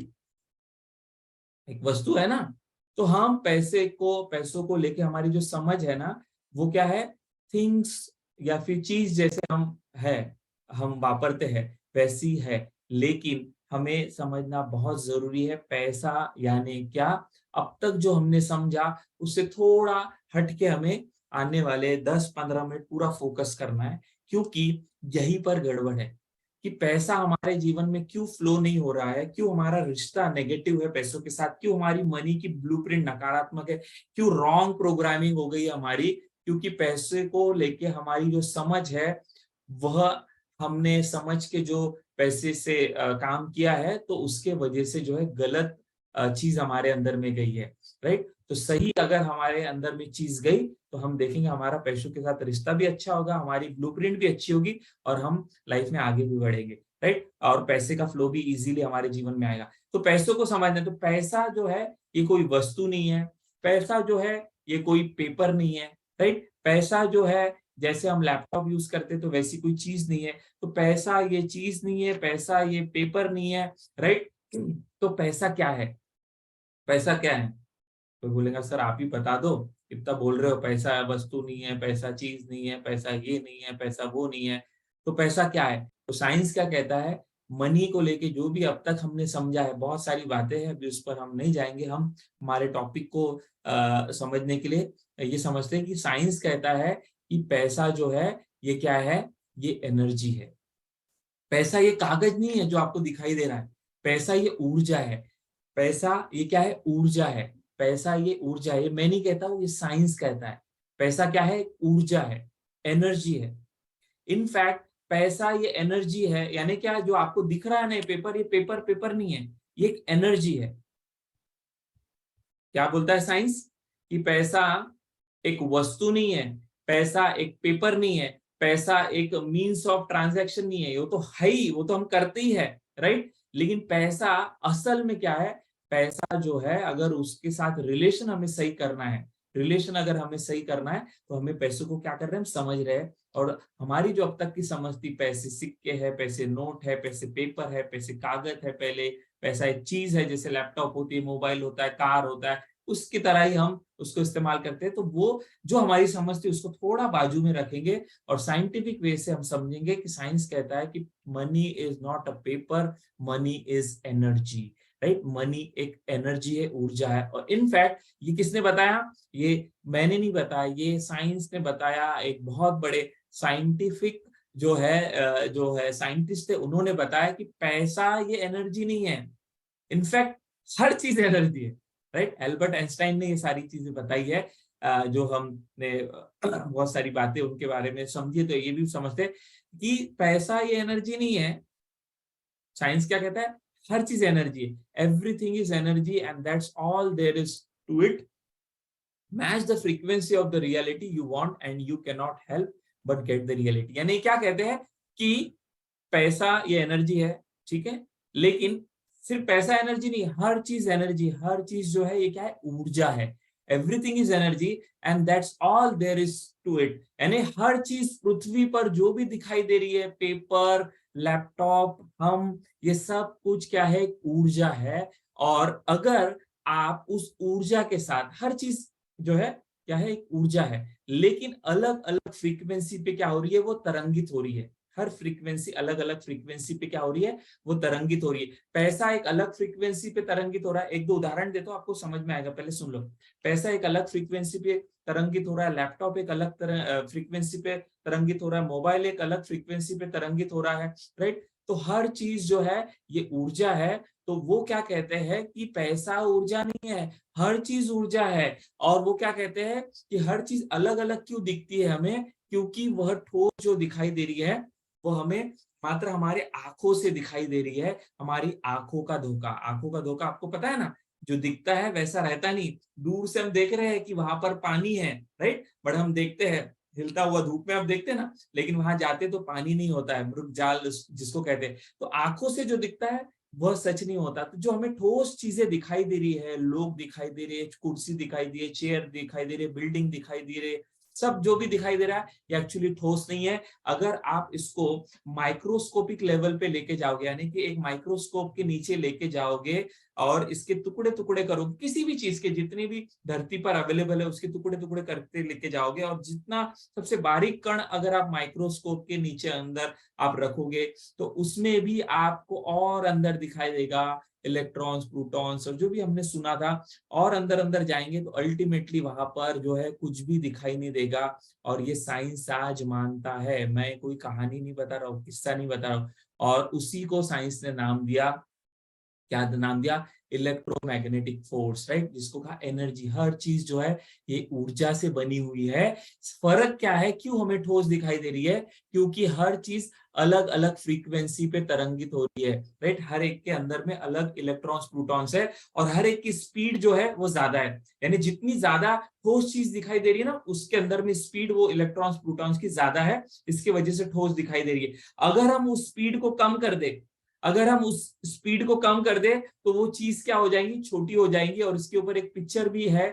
एक वस्तु है ना। तो हम पैसों को लेके हमारी जो समझ है ना, वो क्या है, थिंग्स या फिर चीज जैसे हम है, हम वापरते हैं वैसी है। लेकिन हमें समझना बहुत जरूरी है पैसा यानी क्या। अब तक जो हमने समझा उससे थोड़ा हटके हमें आने वाले 10-15 मिनट पूरा फोकस करना है, क्योंकि यहीं पर गड़बड़ है कि पैसा हमारे जीवन में क्यों फ्लो नहीं हो रहा है, क्यों हमारा रिश्ता नेगेटिव है पैसों के साथ, क्यों हमारी मनी की ब्लूप्रिंट नकारात्मक है, क्यों रॉन्ग प्रोग्रामिंग हो गई है हमारी। क्योंकि पैसे को लेके हमारी जो समझ है, वह हमने समझ के जो पैसे से काम किया है, तो उसके वजह से जो है गलत चीज हमारे अंदर में गई है, राइट। तो सही अगर हमारे अंदर में चीज गई, तो हम देखेंगे हमारा पैसों के साथ रिश्ता भी अच्छा होगा, हमारी ब्लूप्रिंट भी अच्छी होगी, और हम लाइफ में आगे भी बढ़ेंगे, राइट। और पैसे का फ्लो भी इजीली हमारे जीवन में आएगा। तो पैसों को समझना, तो पैसा जो है ये कोई वस्तु नहीं है, पैसा जो है ये कोई पेपर नहीं है, राइट। पैसा जो है जैसे हम लैपटॉप यूज करते तो वैसी कोई चीज नहीं है। तो पैसा ये चीज नहीं है, पैसा ये पेपर नहीं है, राइट। तो पैसा क्या है, पैसा क्या है? कोई बोलेगा सर आप ही बता दो, इतना बोल रहे हो, पैसा वस्तु नहीं है, पैसा चीज नहीं है, पैसा ये नहीं है, पैसा वो नहीं है। तो पैसा क्या है? तो साइंस क्या कहता है, मनी को लेके जो भी अब तक हमने समझा है, बहुत सारी बातें हैं, अभी उस पर हम नहीं जाएंगे। हम हमारे टॉपिक को समझने के लिए ये समझते हैं कि साइंस कहता है कि पैसा जो है ये क्या है, ये एनर्जी है। पैसा ये कागज नहीं है जो आपको दिखाई दे रहा है, पैसा ये ऊर्जा है। पैसा ये क्या है, ऊर्जा है। पैसा ये ऊर्जा है, ये मैं नहीं कहता हूँ, ये साइंस कहता है। पैसा क्या है, ऊर्जा है, एनर्जी है। इनफैक्ट पैसा ये एनर्जी है, यानी क्या, जो आपको दिख रहा है ना पेपर, ये पेपर नहीं है, ये एक एनर्जी है। क्या बोलता है साइंस, कि पैसा एक वस्तु नहीं है, पैसा एक पेपर नहीं है, पैसा एक मीन्स ऑफ ट्रांजैक्शन नहीं है, वो तो है ही, वो तो हम करते ही है, राइट। लेकिन पैसा असल में क्या है, पैसा जो है अगर उसके साथ रिलेशन हमें सही करना है, रिलेशन अगर हमें सही करना है, तो हमें पैसों को क्या कर रहे हैं, हम समझ रहे हैं। और हमारी जो अब तक की समझ थी, पैसे सिक्के है, पैसे नोट है, पैसे पेपर है, पैसे कागज है, पहले पैसा एक चीज है, जैसे लैपटॉप होती है, मोबाइल होता है, कार होता है, उसकी तरह ही हम उसको इस्तेमाल करते हैं। तो वो जो हमारी समझ थी उसको थोड़ा बाजू में रखेंगे, और साइंटिफिक वे से हम समझेंगे कि साइंस कहता है कि money is not a paper, money is energy, right. Money एक एनर्जी है, ऊर्जा है। और इनफैक्ट ये किसने बताया, ये मैंने नहीं बताया, ये साइंस ने बताया। एक बहुत बड़े साइंटिफिक जो है साइंटिस्ट है, उन्होंने बताया कि पैसा ये एनर्जी नहीं है, इनफैक्ट हर चीज एनर्जी है, राइट। एल्बर्ट आइंस्टाइन ने ये सारी चीजें बताई है। जो हमने बहुत सारी बातें उनके बारे में समझी, तो ये भी समझते हैं कि पैसा ये एनर्जी नहीं है। साइंस क्या कहता है, हर चीज एनर्जी है, everything is energy and that's all there is to it. Match the frequency of the reality you want and you can not help but get the reality. यानी क्या कहते हैं कि पैसा ये एनर्जी है, ठीक है, लेकिन सिर्फ पैसा एनर्जी नहीं, हर चीज एनर्जी, हर चीज जो है ये क्या है, ऊर्जा है। Everything is energy and that's all there is to it. यानी हर चीज पृथ्वी पर जो भी दिखाई दे रही है, पेपर, लैपटॉप, हम, ये सब कुछ क्या है, ऊर्जा है। और अगर आप उस ऊर्जा के साथ, हर चीज जो है क्या है, एक ऊर्जा है, लेकिन अलग अलग फ्रीक्वेंसी पे क्या हो रही है, वो तरंगित हो रही है। हर फ्रीक्वेंसी अलग अलग फ्रीक्वेंसी पे क्या हो रही है, वो तरंगित हो रही है। पैसा एक अलग फ्रीक्वेंसी पे तरंगित हो रहा है। एक दो उदाहरण देता हूं, आपको समझ में आएगा, पहले सुन लो। पैसा एक अलग फ्रीक्वेंसी पे तरंगित हो रहा है, लैपटॉप एक अलग फ्रीक्वेंसी पे तरंगित हो रहा है, मोबाइल एक अलग फ्रीक्वेंसी पे तरंगित हो रहा है, राइट। तो हर चीज जो है ये ऊर्जा है। तो वो क्या कहते हैं कि पैसा ऊर्जा नहीं है, हर चीज ऊर्जा है। और वो क्या कहते हैं कि हर चीज अलग अलग क्यों दिखती है हमें, क्योंकि वह ठोस जो दिखाई दे रही है वो हमें मात्र हमारे आंखों से दिखाई दे रही है। हमारी आंखों का धोखा, आंखों का धोखा आपको पता है ना, जो दिखता है वैसा रहता नहीं। दूर से हम देख रहे हैं कि वहां पर पानी है, राइट, बट हम देखते हैं हिलता हुआ, धूप में आप देखते हैं ना, लेकिन वहां जाते तो पानी नहीं होता है, मृग जाल जिसको कहते हैं। तो आंखों से जो दिखता है वह सच नहीं होता। तो जो हमें ठोस चीजें दिखाई दे रही है, लोग दिखाई दे रहे हैं, कुर्सी दिखाई दे रही है, चेयर दिखाई दे रही है, बिल्डिंग दिखाई दे रही है, सब जो भी दिखाई दे रहा है ये एक्चुअली ठोस नहीं है। अगर आप इसको माइक्रोस्कोपिक लेवल पे लेके जाओगे, यानी कि एक माइक्रोस्कोप के नीचे लेके जाओगे और इसके टुकड़े टुकड़े करोगे, किसी भी चीज के जितने भी धरती पर अवेलेबल है उसके टुकड़े टुकड़े करते लेके जाओगे, और जितना सबसे बारीक कण अगर आप माइक्रोस्कोप के नीचे अंदर आप रखोगे तो उसमें भी आपको और अंदर दिखाई देगा इलेक्ट्रॉन्स, प्रोटॉन्स, और जो भी हमने सुना था। और अंदर अंदर जाएंगे तो अल्टीमेटली वहां पर जो है कुछ भी दिखाई नहीं देगा। और ये साइंस आज मानता है, मैं कोई कहानी नहीं बता रहा हूँ, किस्सा नहीं बता रहा हूँ। और उसी को साइंस ने नाम दिया, क्या नाम दिया, इलेक्ट्रोमैग्नेटिक फोर्स, राइट, जिसको कहा एनर्जी। हर चीज जो है ये ऊर्जा से बनी हुई है। फर्क क्या है, क्यों हमें ठोस दिखाई दे रही है, क्योंकि हर चीज अलग अलग फ्रीक्वेंसी पे तरंगित हो रही है, राइट। हर एक के अंदर में अलग इलेक्ट्रॉन्स प्रोटॉन्स है और हर एक की स्पीड जो है वो ज्यादा है। यानी जितनी ज्यादा ठोस चीज दिखाई दे रही है ना, उसके अंदर में स्पीड वो इलेक्ट्रॉन्स प्रोटॉन्स की ज्यादा है, इसकी वजह से ठोस दिखाई दे रही है। अगर हम उस स्पीड को कम कर दे, अगर हम उस स्पीड को कम कर दे तो वो चीज क्या हो जाएंगी, छोटी हो जाएंगी। और इसके ऊपर एक पिक्चर भी है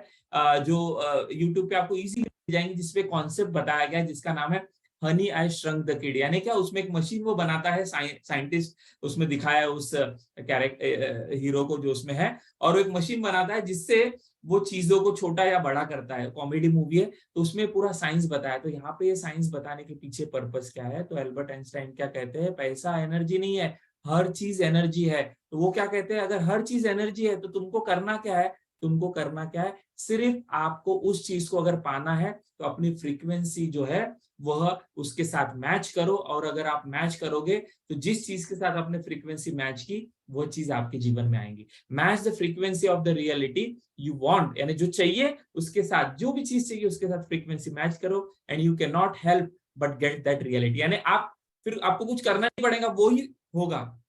जो यूट्यूब पे आपको इजीली मिल जाएंगी, जिसपे कॉन्सेप्ट बताया गया है, जिसका नाम है हनी आई श्रंक द किड। यानी क्या, उसमें एक मशीन वो बनाता है साइंटिस्ट, उसमें दिखाया है उस कैरेक्टर हीरो को जो उसमें है, और वो एक मशीन बनाता है जिससे वो चीजों को छोटा या बड़ा करता है। कॉमेडी मूवी है तो उसमें पूरा साइंस बताया। तो यहाँ पे ये साइंस बताने के पीछे पर्पस क्या है, तो एल्बर्ट आइंस्टाइन क्या कहते हैं, पैसा एनर्जी नहीं है, हर चीज एनर्जी है। तो वो क्या कहते हैं, अगर हर चीज एनर्जी है तो तुमको करना क्या है, तुमको करना क्या है, सिर्फ आपको उस चीज को अगर पाना है तो अपनी फ्रीक्वेंसी जो है वह उसके साथ मैच करो। और अगर आप मैच करोगे तो जिस चीज के साथ आपने फ्रीक्वेंसी मैच की वो चीज आपके जीवन में आएंगी। Match the frequency of the reality you want, यानी जो चाहिए उसके साथ, जो भी चीज चाहिए उसके साथ फ्रीक्वेंसी मैच करो, and you can not help but get that reality. यानी आप फिर आपको कुछ करना नहीं पड़ेगा, वो ही होगा,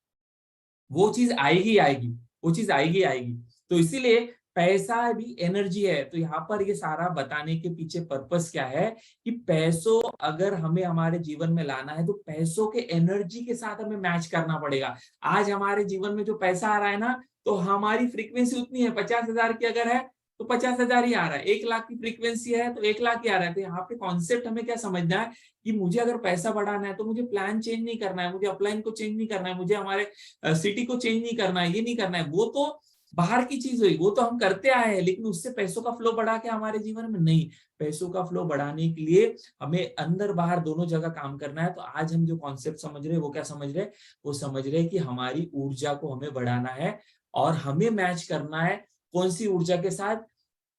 वो चीज आएगी आएगी, वो चीज आएगी आएगी। तो इसीलिए पैसा भी एनर्जी है। तो यहाँ पर ये सारा बताने के पीछे पर्पस क्या है कि पैसों अगर हमें हमारे जीवन में लाना है तो पैसों के एनर्जी के साथ हमें मैच करना पड़ेगा। आज हमारे जीवन में जो पैसा आ रहा है ना, तो हमारी फ्रीक्वेंसी उतनी है, 50,000 की अगर है तो 50,000 ही आ रहा है, 1 लाख की फ्रीक्वेंसी है तो 1 लाख ही आ रहा है। तो यहाँ पे कॉन्सेप्ट हमें क्या समझना है कि मुझे अगर पैसा बढ़ाना है तो मुझे प्लान चेंज नहीं करना है, मुझे अपलाइन को चेंज नहीं करना है, मुझे हमारे सिटी को चेंज नहीं करना है, ये नहीं करना है। वो तो बाहर की चीज हुई, वो तो हम करते आए हैं, लेकिन उससे पैसों का फ्लो बढ़ा के हमारे जीवन में नहीं। पैसों का फ्लो बढ़ाने के लिए हमें अंदर बाहर दोनों जगह काम करना है। तो आज हम जो कॉन्सेप्ट समझ रहे हैं वो क्या समझ रहे हैं, वो समझ रहे हैं कि हमारी ऊर्जा को हमें बढ़ाना है और हमें मैच करना है कौन सी ऊर्जा के साथ,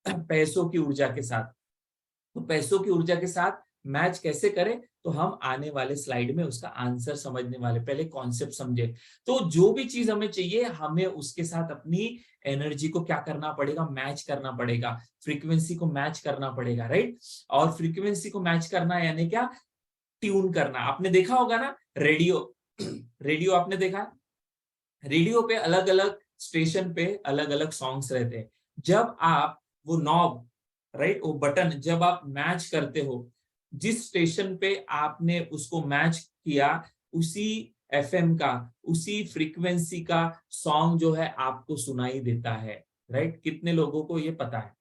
पैसों की ऊर्जा के साथ। तो पैसों की ऊर्जा के साथ मैच कैसे करें, तो हम आने वाले स्लाइड में उसका आंसर समझने वाले, पहले कॉन्सेप्ट समझे। तो जो भी चीज हमें चाहिए हमें उसके साथ अपनी एनर्जी को क्या करना पड़ेगा, मैच करना पड़ेगा, फ्रीक्वेंसी को मैच करना पड़ेगा, राइट। और फ्रीक्वेंसी को मैच करना यानी क्या, ट्यून करना। आपने देखा होगा ना रेडियो, रेडियो आपने देखा, रेडियो पे अलग अलग स्टेशन पे अलग अलग सॉन्ग्स रहते हैं। जब आप वो नॉब, राइट, वो बटन जब आप मैच करते हो, जिस स्टेशन पे आपने उसको मैच किया, उसी एफएम का, उसी फ्रीक्वेंसी का सॉन्ग जो है आपको सुनाई देता है, राइट। कितने लोगों को ये पता है,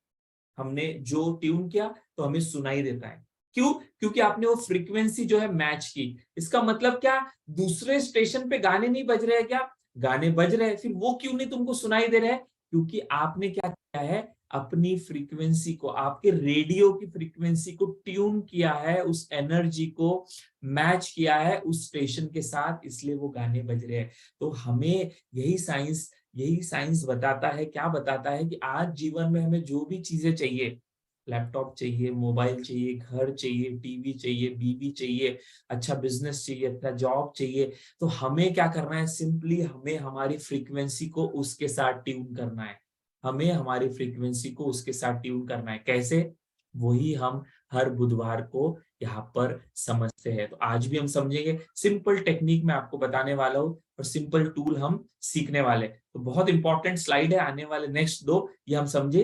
हमने जो ट्यून किया तो हमें सुनाई देता है। क्यों, क्योंकि आपने वो फ्रीक्वेंसी जो है मैच की। इसका मतलब क्या, दूसरे स्टेशन पे गाने नहीं बज रहे हैं क्या, गाने बज रहे हैं, फिर वो क्यों नहीं तुमको सुनाई दे रहे हैं, क्योंकि आपने क्या किया है, अपनी फ्रीक्वेंसी को, आपके रेडियो की फ्रीक्वेंसी को ट्यून किया है, उस एनर्जी को मैच किया है उस स्टेशन के साथ, इसलिए वो गाने बज रहे हैं। तो हमें यही साइंस बताता है, क्या बताता है कि आज जीवन में हमें जो भी चीजें चाहिए, लैपटॉप चाहिए, मोबाइल चाहिए, घर चाहिए, टीवी चाहिए, बीवी चाहिए, अच्छा बिजनेस चाहिए, अच्छा जॉब चाहिए। तो हमें क्या करना है, सिंपली हमें हमारी फ्रीक्वेंसी को उसके साथ ट्यून करना है। हमें हमारी फ्रीक्वेंसी को उसके साथ ट्यून करना है। कैसे? वही हम हर बुधवार को यहाँ पर समझते हैं। तो आज भी हम समझेंगे, सिंपल टेक्निक मैं आपको बताने वाला हूँ और सिंपल टूल हम सीखने वाले। तो बहुत इंपॉर्टेंट स्लाइड है, आने वाले नेक्स्ट 2 ये हम समझे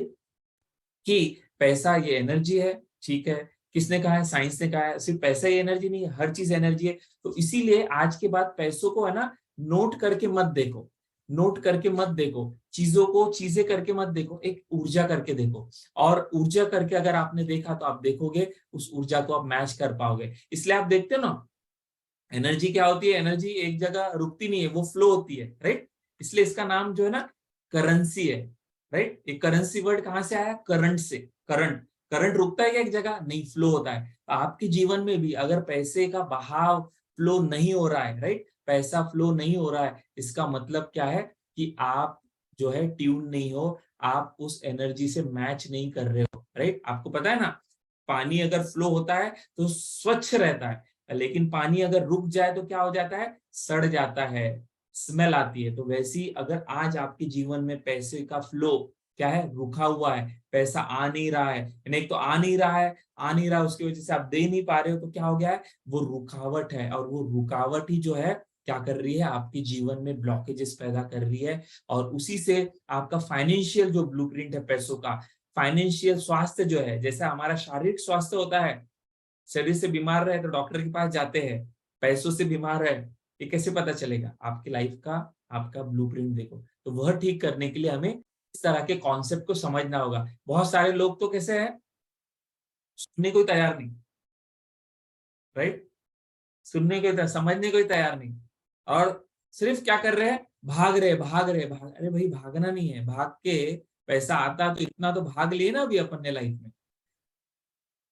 कि पैसा ये एनर्जी है, ठीक है। किसने कहा है? साइंस ने कहा है। सिर्फ पैसा ही एनर्जी नहीं है, हर चीज एनर्जी है। तो इसीलिए आज के बाद पैसों को है ना, नोट करके मत देखो, नोट करके मत देखो, चीजों को चीजें करके मत देखो, एक ऊर्जा करके देखो। और ऊर्जा करके अगर आपने देखा तो आप देखोगे उस ऊर्जा को आप मैच कर पाओगे। इसलिए आप देखते हो ना, एनर्जी क्या होती है? एनर्जी एक जगह रुकती नहीं है, वो फ्लो होती है, राइट। इसलिए इसका नाम जो है ना, करेंसी है, राइट। ये करेंसी वर्ड कहां से आया? करंट से। करंट, करंट रुकता है क्या एक जगह? नहीं, फ्लो होता है। आपके जीवन में भी अगर पैसे का बहाव फ्लो नहीं हो रहा है, राइट, पैसा फ्लो नहीं हो रहा है, इसका मतलब क्या है कि आप जो है ट्यून नहीं हो, आप उस एनर्जी से मैच नहीं कर रहे हो, राइट। आपको पता है ना, पानी अगर फ्लो होता है तो स्वच्छ रहता है, लेकिन पानी अगर रुक जाए तो क्या हो जाता है? सड़ जाता है, स्मेल आती है। तो वैसी अगर आज आपके जीवन में पैसे का फ्लो क्या है? रुका हुआ है, पैसा आ नहीं रहा है, यानी एक तो आ नहीं रहा है, आ नहीं रहा, उसकी वजह से आप दे नहीं पा रहे हो, तो क्या हो गया है? वो रुकावट है। और वो रुकावट ही जो है क्या कर रही है? आपके जीवन में ब्लॉकेजेस पैदा कर रही है। और उसी से आपका फाइनेंशियल जो ब्लूप्रिंट है पैसों का, फाइनेंशियल स्वास्थ्य जो है, जैसे हमारा शारीरिक स्वास्थ्य होता है, शरीर से बीमार रहे तो डॉक्टर के पास जाते हैं, पैसों से बीमार रहे, ये कैसे पता चलेगा? आपकी लाइफ का आपका ब्लूप्रिंट देखो। तो वह ठीक करने के लिए हमें इस तरह के कॉन्सेप्ट को समझना होगा। बहुत सारे लोग तो कैसे हैं, सुनने को तैयार नहीं, राइट, सुनने को समझने को ही तैयार नहीं, और सिर्फ क्या कर रहे हैं? भाग रहे भाग रहे भाग। अरे भाई, भागना नहीं है, भाग के पैसा आता तो इतना तो भाग लिए ना अभी अपन ने लाइफ में,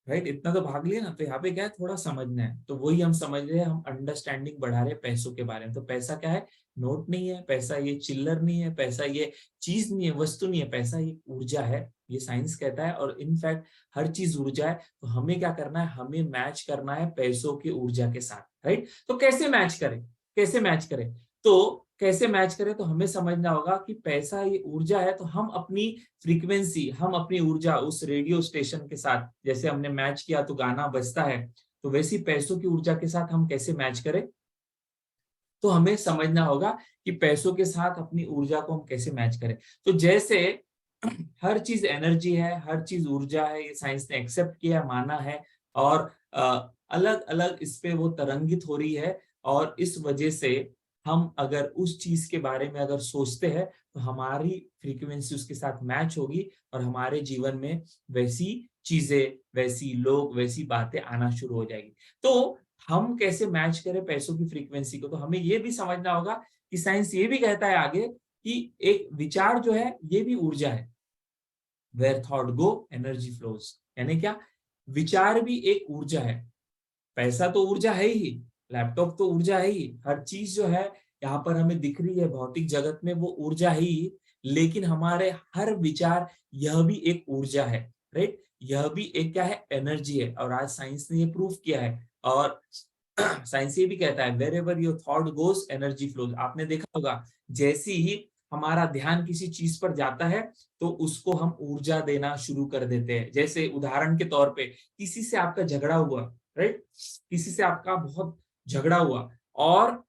राइट, इतना तो भाग लिया ना। तो यहाँ पे क्या है, थोड़ा समझना है। तो वही हम समझ रहे हैं, हम अंडरस्टैंडिंग बढ़ा रहे हैं पैसों के बारे में। तो पैसा क्या है? नोट नहीं है, पैसा ये चिल्लर नहीं है, पैसा ये चीज नहीं है, वस्तु नहीं है, पैसा ये ऊर्जा है, ये साइंस कहता है। और इनफैक्ट हर चीज ऊर्जा है। तो हमें क्या करना है? हमें मैच करना है पैसों की ऊर्जा के साथ, राइट। तो कैसे मैच करें? कैसे मैच करें? तो कैसे मैच करें? तो हमें समझना होगा कि पैसा ये ऊर्जा है, तो हम अपनी फ्रीक्वेंसी, हम अपनी ऊर्जा उस रेडियो स्टेशन के साथ, जैसे हमने मैच किया तो गाना बजता है, तो वैसी पैसों की ऊर्जा के साथ हम कैसे मैच करें? तो हमें समझना होगा कि पैसों के साथ अपनी ऊर्जा को हम कैसे मैच करें। तो जैसे हर चीज एनर्जी है, हर चीज ऊर्जा है, ये साइंस ने एक्सेप्ट किया, माना है। और अलग अलग इस पे वो तरंगित हो रही है। और इस वजह से हम अगर उस चीज के बारे में अगर सोचते हैं तो हमारी फ्रीक्वेंसी उसके साथ मैच होगी, और हमारे जीवन में वैसी चीजें, वैसी लोग, वैसी बातें आना शुरू हो जाएगी। तो हम कैसे मैच करें पैसों की फ्रीक्वेंसी को? तो हमें ये भी समझना होगा कि साइंस ये भी कहता है आगे कि एक विचार जो है ये भी ऊर्जा है। Where thought go energy flows, यानी क्या? विचार भी एक ऊर्जा है। पैसा तो ऊर्जा है ही, लैपटॉप तो ऊर्जा है ही, हर चीज जो है यहाँ पर हमें दिख रही है भौतिक जगत में वो ऊर्जा ही। लेकिन हमारे हर विचार, यह भी एक ऊर्जा है, राइट। यह भी एक क्या है? एनर्जी है। और आज साइंस ने ये प्रूव किया है। और साइंस ये भी कहता है, wherever your thought goes energy flows. आपने देखा होगा, जैसे ही हमारा ध्यान किसी चीज पर जाता है तो उसको हम ऊर्जा देना शुरू कर देते हैं। जैसे उदाहरण के तौर पे, किसी से आपका झगड़ा हुआ, राइट, किसी से आपका बहुत झगड़ा हुआ, और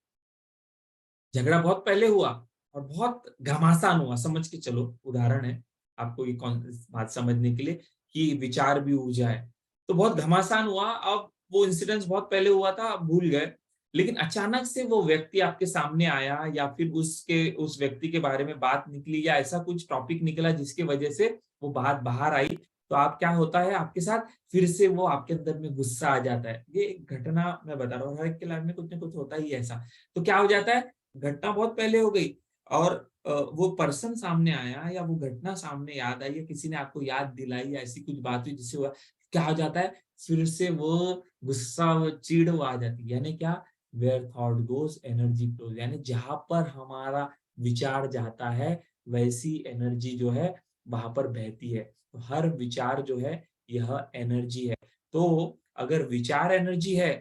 झगड़ा बहुत पहले हुआ और बहुत घमासान हुआ, समझ के चलो, उदाहरण है आपको ये कौन बात समझने के लिए कि विचार भी ऊर्जा है। तो बहुत घमासान हुआ, अब वो इंसिडेंस बहुत पहले हुआ था, आप भूल गए, लेकिन अचानक से वो व्यक्ति आपके सामने आया, या फिर उस व्यक्ति के बारे में बात निकली, या ऐसा कुछ टॉपिक निकला जिसकी वजह से वो बात बाहर आई। तो आप क्या होता है आपके साथ? फिर से वो आपके अंदर में गुस्सा आ जाता है। ये एक घटना मैं बता रहा हूँ, हर एक के लाइफ में कुछ ना कुछ होता ही है ऐसा। तो क्या हो जाता है? घटना बहुत पहले हो गई, और वो पर्सन सामने आया, या वो घटना सामने याद आई, या किसी ने आपको याद दिलाई, या ऐसी कुछ बात हुई जिससे हुआ, क्या हो जाता है? फिर से वो गुस्सा, वो चिढ़ वो आ जाती है। यानी क्या? Where thought goes energy flows, यानी जहां पर हमारा विचार जाता है, वैसी एनर्जी जो है वहां पर बहती है। तो हर विचार जो है यह एनर्जी है। तो अगर विचार एनर्जी है,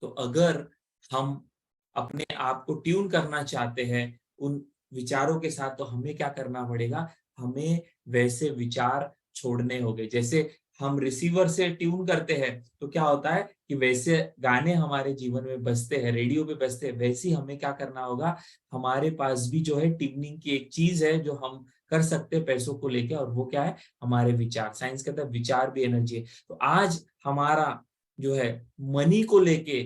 तो अगर हम अपने आप को ट्यून करना चाहते हैं उन विचारों के साथ, तो हमें क्या करना पड़ेगा? हमें वैसे विचार छोड़ने होंगे। जैसे हम रिसीवर से ट्यून करते हैं, तो क्या होता है कि वैसे गाने हमारे जीवन में बजते हैं, रेडियो पे बजते हैं, वैसे ही हमें क्या करना होगा? हमारे पास भी जो है ट्यूनिंग की एक चीज है जो हम कर सकते हैं पैसों को लेके, और वो क्या है? हमारे विचार। साइंस कहता है विचार भी एनर्जी है। तो आज हमारा जो है मनी को लेके,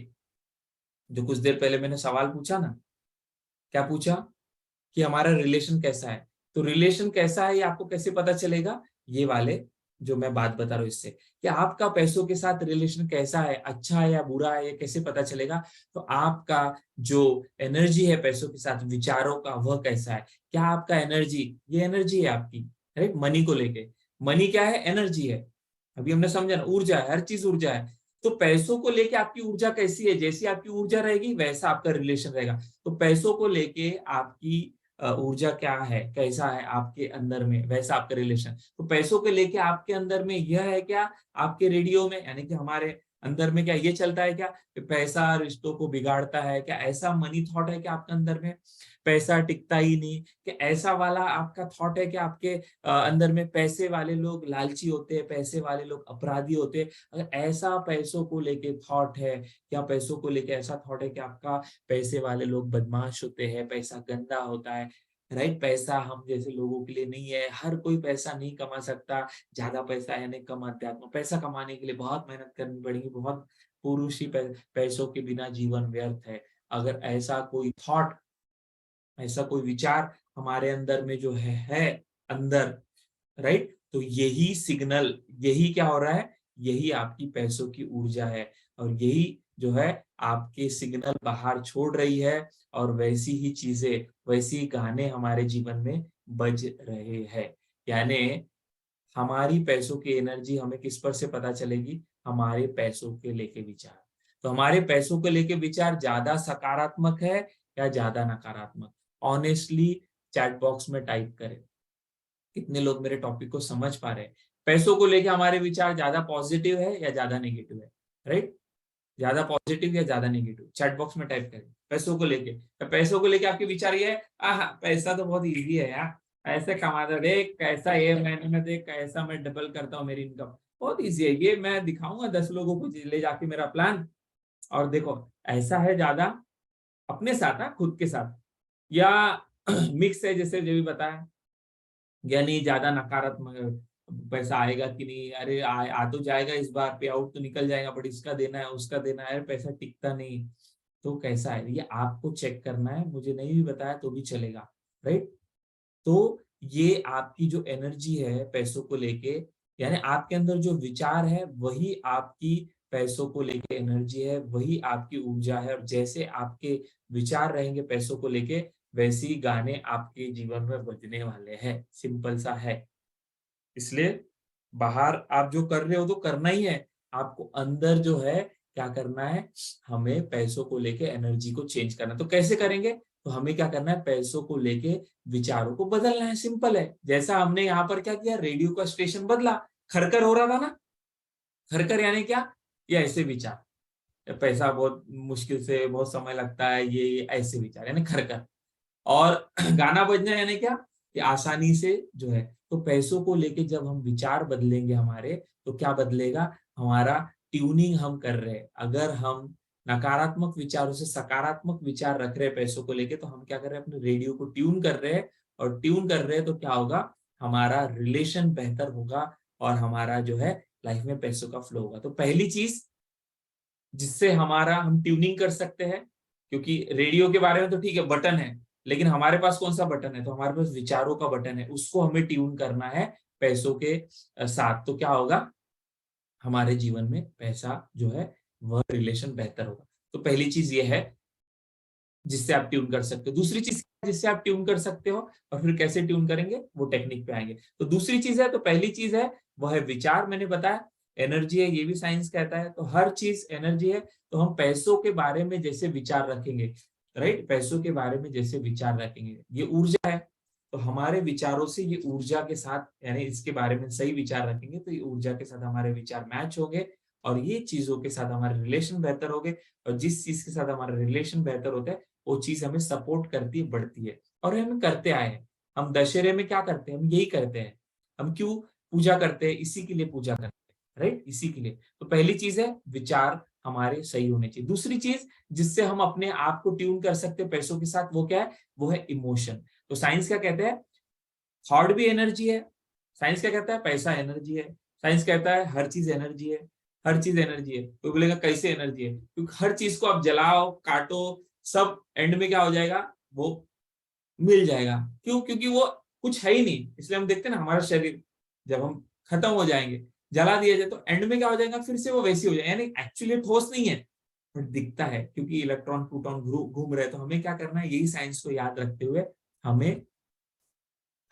जो कुछ देर पहले मैंने सवाल पूछा ना, क्या पूछा कि हमारा रिलेशन कैसा है? तो रिलेशन कैसा है ये आपको कैसे पता चलेगा? ये वाले जो मैं बात बता रहा हूँ इससे, कि आपका पैसों के साथ रिलेशन कैसा है, अच्छा है या बुरा है, ये कैसे पता चलेगा? तो आपका जो एनर्जी है पैसों के साथ, विचारों का, वह कैसा है? क्या आपका एनर्जी, ये एनर्जी है आपकी, राइट? मनी को लेके, मनी क्या है? एनर्जी है। अभी हमने समझा ना, ऊर्जा है, हर चीज ऊर्जा है। तो पैसों को लेके आपकी ऊर्जा कैसी है? जैसी आपकी ऊर्जा रहेगी वैसा आपका रिलेशन रहेगा। तो पैसों को लेके आपकी ऊर्जा क्या है, कैसा है आपके अंदर में, वैसा आपका रिलेशन। तो पैसों को लेके आपके अंदर में यह है क्या? आपके रेडियो में, यानी कि हमारे अंदर में क्या ये चलता है क्या कि पैसा रिश्तों को बिगाड़ता है? क्या ऐसा मनी थॉट है क्या आपके अंदर में? पैसा टिकता ही नहीं, कि ऐसा वाला आपका थॉट है कि आपके अंदर में पैसे वाले लोग लालची होते हैं, पैसे वाले लोग अपराधी होते हैं? अगर ऐसा पैसों को लेके थॉट है, या पैसों को लेके ऐसा थॉट है कि आपका पैसे वाले लोग बदमाश होते हैं, पैसा गंदा होता है, राइट? पैसा हम जैसे लोगों के लिए नहीं है, हर कोई पैसा नहीं कमा सकता, ज्यादा पैसा है नहीं, कम अध्यात्म। पैसा कमाने के लिए बहुत मेहनत करनी पड़ेगी, बहुत पुरुष ही पैसों के बिना जीवन व्यर्थ है। अगर ऐसा कोई थॉट, ऐसा कोई विचार हमारे अंदर में जो है अंदर, राइट? तो यही सिग्नल, यही क्या हो रहा है? यही आपकी पैसों की ऊर्जा है, और यही जो है आपके सिग्नल बाहर छोड़ रही है, और वैसी ही चीजें, वैसी ही गाने हमारे जीवन में बज रहे हैं। यानी हमारी पैसों की एनर्जी हमें किस पर से पता चलेगी? हमारे पैसों के लेके विचार। तो हमारे पैसों को लेके विचार ज्यादा सकारात्मक है या ज्यादा नकारात्मक? ऑनेस्टली चैट बॉक्स में टाइप करें, कितने लोग मेरे टॉपिक को समझ पा रहे हैं? पैसों को लेके हमारे विचार ज्यादा पॉजिटिव है या ज्यादा नेगेटिव है, राइट? ज्यादा पॉजिटिव या ज्यादा नेगेटिव? चैट बॉक्स में टाइप करें पैसों को लेके। तो पैसों को लेके आपके विचार ये है, आहा पैसा तो बहुत इजी है यार, ऐसे कमाता, देख कैसा ये महीने में, देख कैसा मैं डबल करता हूँ मेरी इनकम, बहुत इजी है ये, मैं दिखाऊंगा 10 लोगों को ले जाके मेरा प्लान। और देखो, ऐसा है ज्यादा अपने साथ, खुद के साथ, या मिक्स है जैसे जो भी बताया, यानी ज्यादा नकारात्मक, पैसा आएगा कि नहीं, अरे आ तो जाएगा, इस बार पे आउट तो निकल जाएगा, बट इसका देना है, उसका देना है, पैसा टिकता नहीं। तो कैसा है ये आपको चेक करना है, मुझे नहीं भी बताया तो भी चलेगा, राइट? तो ये आपकी जो एनर्जी है पैसों को लेके, यानी आपके अंदर जो विचार है वही आपकी पैसों को लेके एनर्जी है, वही आपकी ऊर्जा है। और जैसे आपके विचार रहेंगे पैसों को लेके, वैसे ही गाने आपके जीवन में बजने वाले हैं। सिंपल सा है। इसलिए बाहर आप जो कर रहे हो तो करना ही है, आपको अंदर जो है क्या करना है? हमें पैसों को लेके एनर्जी को चेंज करना है। तो कैसे करेंगे? तो हमें क्या करना है? पैसों को लेके विचारों को बदलना है, सिंपल है। जैसा हमने यहाँ पर क्या किया, रेडियो का स्टेशन बदला, खरकर हो रहा था ना, खरकर यानी क्या? ये ऐसे विचार, पैसा बहुत मुश्किल से, बहुत समय लगता है, ये ऐसे विचार यानी खरकर। और गाना बजना यानी क्या? कि आसानी से जो है। तो पैसों को लेके जब हम विचार बदलेंगे हमारे, तो क्या बदलेगा? हमारा ट्यूनिंग हम कर रहे हैं। अगर हम नकारात्मक विचारों से सकारात्मक विचार रख रहे हैं पैसों को लेके, तो हम क्या कर रहे हैं? अपने रेडियो को ट्यून कर रहे हैं। और ट्यून कर रहे हैं तो क्या होगा? हमारा रिलेशन बेहतर होगा, और हमारा जो है लाइफ में पैसों का फ्लो होगा। तो पहली चीज जिससे हमारा हम ट्यूनिंग कर सकते हैं, क्योंकि रेडियो के बारे में तो ठीक है बटन है, लेकिन हमारे पास कौन सा बटन है? तो हमारे पास विचारों का बटन है, उसको हमें ट्यून करना है पैसों के साथ। तो क्या होगा? हमारे जीवन में पैसा जो है वह रिलेशन बेहतर होगा। तो पहली चीज ये है जिससे आप ट्यून कर सकते हो। दूसरी चीज जिससे आप ट्यून कर सकते हो, और फिर कैसे ट्यून करेंगे वो टेक्निक पे आएंगे। तो दूसरी चीज है, तो पहली चीज है वह है विचार, मैंने बताया एनर्जी है, ये भी साइंस कहता है। तो हर चीज एनर्जी है। तो हम पैसों के बारे में जैसे विचार रखेंगे, राइट, पैसों के बारे में जैसे विचार रखेंगे, ये ऊर्जा है। तो हमारे विचारों से ये ऊर्जा के साथ, यानी इसके बारे में सही विचार रखेंगे तो ये ऊर्जा के साथ हमारे विचार मैच होंगे और ये चीजों के साथ हमारे रिलेशन बेहतर होंगे। और जिस चीज के साथ हमारा रिलेशन बेहतर होता है वो चीज हमें सपोर्ट करती है, बढ़ती है, और हम करते आए हैं। हम दशहरे में क्या करते हैं, हम यही करते हैं। हम क्यों पूजा करते हैं, इसी के लिए पूजा करते हैं, राइट, इसी के लिए। तो पहली चीज है विचार हमारे सही होने चाहिए। दूसरी चीज जिससे हम अपने आप को ट्यून कर सकते हैं पैसों के साथ, वो क्या है, वो है इमोशन। तो साइंस क्या कहते हैं, थॉट भी एनर्जी है। साइंस क्या कहता है, पैसा एनर्जी है। साइंस कहता है हर चीज एनर्जी है, हर चीज एनर्जी है। कोई बोलेगा कैसे एनर्जी है, क्योंकि हर चीज को आप जलाओ काटो, सब एंड में क्या हो जाएगा, वो मिल जाएगा। क्यों, क्योंकि वो कुछ है ही नहीं। इसलिए हम देखते हैं ना, हमारा शरीर जब हम खत्म हो जाएंगे, जला दिया जाए, तो एंड में क्या हो जाएगा, फिर से वो वैसी हो जाएगा। यानी एक्चुअली ठोस नहीं है बट दिखता है, क्योंकि इलेक्ट्रॉन प्रोटॉन घूम रहे हैं। तो हमें क्या करना है, यही साइंस को याद रखते हुए हमें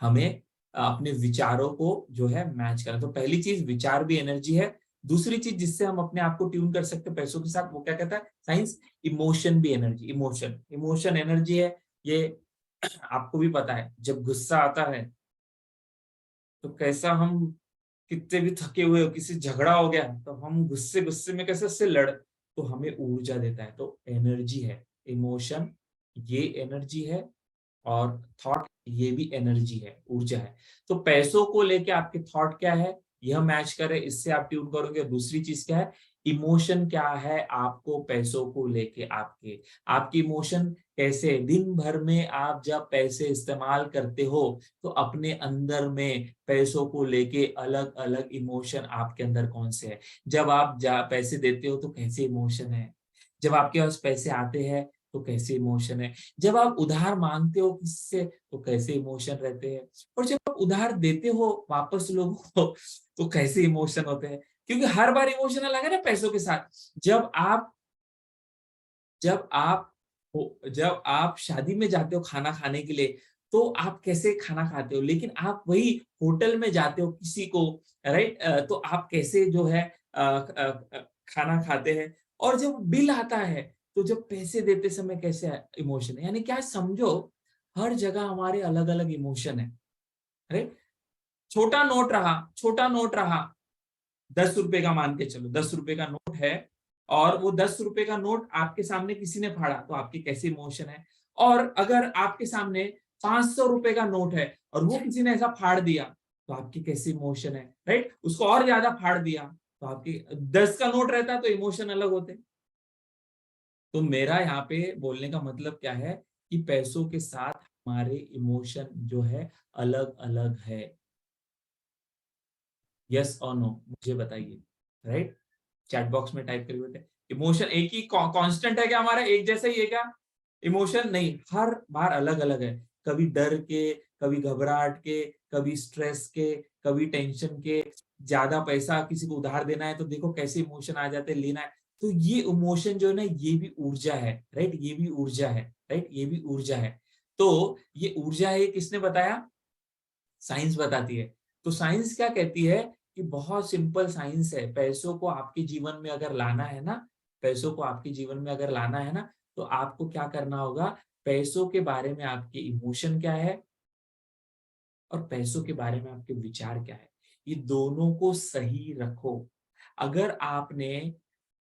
हमें अपने विचारों को जो है मैच करना। तो पहली चीज विचार भी एनर्जी है। दूसरी चीज जिससे हम अपने आप को ट्यून कर सकते हैं पैसों के साथ, वो क्या कहता है साइंस, इमोशन भी एनर्जी। इमोशन इमोशन एनर्जी है। ये आपको भी पता है, जब गुस्सा आता है तो कैसा हम, कितने भी थके हुए हो, किसी झगड़ा हो गया तो हम गुस्से गुस्से में कैसे उससे लड़, तो हमें ऊर्जा देता है। तो एनर्जी है इमोशन, ये एनर्जी है। और थॉट, ये भी एनर्जी है, ऊर्जा है। तो पैसों को लेके आपके थॉट क्या है, यह मैच करे, इससे आप ट्यून करोगे। और दूसरी चीज क्या है, इमोशन क्या है आपको पैसों को लेके, आपके आपकी इमोशन कैसे, दिन भर में आप जब पैसे इस्तेमाल करते हो तो अपने अंदर में पैसों को लेके अलग अलग इमोशन आपके अंदर कौन से है। जब आप पैसे देते हो तो कैसे इमोशन है, जब आपके पास पैसे आते हैं तो कैसे इमोशन है, जब आप उधार मांगते हो किससे तो कैसे इमोशन रहते हैं, और जब आप उधार देते हो वापस लोगों को तो कैसे इमोशन होते हैं। क्योंकि हर बार इमोशन अलग है ना पैसों के साथ। जब आप जब आप जब आप शादी में जाते हो खाना खाने के लिए, तो आप कैसे खाना खाते हो, लेकिन आप वही होटल में जाते हो किसी को, राइट, तो आप कैसे जो है खाना खाते हैं। और जब बिल आता है, तो जब पैसे देते समय कैसे इमोशन है, यानी क्या समझो, हर जगह हमारे अलग अलग इमोशन है, राइट। छोटा नोट रहा, 10 रुपए का मान के चलो, 10 रुपए का नोट है, और वो 10 रुपए का नोट आपके सामने किसी ने फाड़ा तो आपकी कैसी इमोशन है। और अगर आपके सामने 500 रुपए का नोट है और वो किसी ने ऐसा फाड़ दिया तो आपकी कैसी इमोशन है, राइट। उसको और ज्यादा फाड़ दिया तो आपकी, 10 का नोट रहता तो इमोशन अलग होते। तो मेरा यहाँ पे बोलने का मतलब क्या है, कि पैसों के साथ हमारे इमोशन जो है अलग अलग है। यस और नो मुझे बताइए, राइट। चैट बॉक्स में टाइप करिए बेटे। इमोशन एक ही कांस्टेंट है क्या हमारा, एक जैसा ही है क्या, इमोशन नहीं, हर बार अलग अलग है। कभी डर के, कभी घबराहट के, कभी स्ट्रेस के, कभी टेंशन के। ज्यादा पैसा किसी को उधार देना है तो देखो कैसे इमोशन आ जाते हैं, लेना है। तो ये इमोशन जो है ना, ये भी ऊर्जा है, राइट, ये भी ऊर्जा है, राइट, ये भी ऊर्जा है। तो ये ऊर्जा है, किसने बताया, साइंस बताती है। तो साइंस क्या कहती है, कि बहुत सिंपल साइंस है, पैसों को आपके जीवन में अगर लाना है ना, पैसों को आपके जीवन में अगर लाना है ना, तो आपको क्या करना होगा, पैसों के बारे में आपके इमोशन क्या है और पैसों के बारे में आपके विचार क्या है, ये दोनों को सही रखो। अगर आपने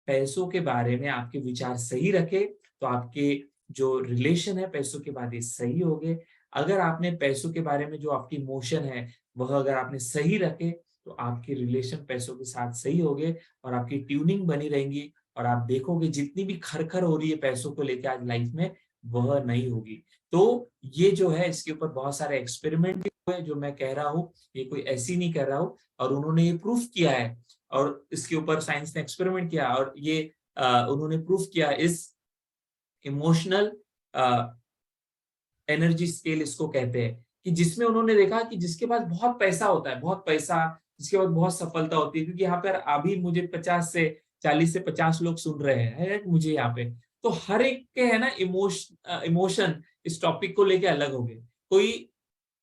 पैसों के बारे में आपके विचार सही रखे, तो आपके जो रिलेशन है पैसों के बाद ये सही हो गए। अगर आपने पैसों के बारे में जो आपकी इमोशन है वह अगर आपने सही रखे, तो आपके रिलेशन पैसों के साथ सही हो गए और आपकी ट्यूनिंग बनी रहेंगी। और आप देखोगे जितनी भी खरखर हो रही है पैसों को लेकर आज लाइफ में, वह नहीं होगी। तो ये जो है, इसके ऊपर बहुत सारे एक्सपेरिमेंट भी हुए, जो मैं कह रहा हूँ ये कोई ऐसी नहीं कर रहा हूँ, और उन्होंने ये प्रूफ किया है। और इसके ऊपर साइंस ने एक्सपेरिमेंट किया और ये उन्होंने प्रूफ किया इस इमोशनल एनर्जी स्केल इसको कहते हैं, कि जिसमें उन्होंने देखा कि जिसके पास बहुत पैसा होता है, बहुत पैसा, जिसके पास बहुत सफलता होती है, क्योंकि यहाँ पर अभी मुझे 40 से 50 लोग सुन रहे हैं मुझे यहाँ पे, तो हर एक के है ना इमोशन इस टॉपिक को लेके अलग हो गए। कोई,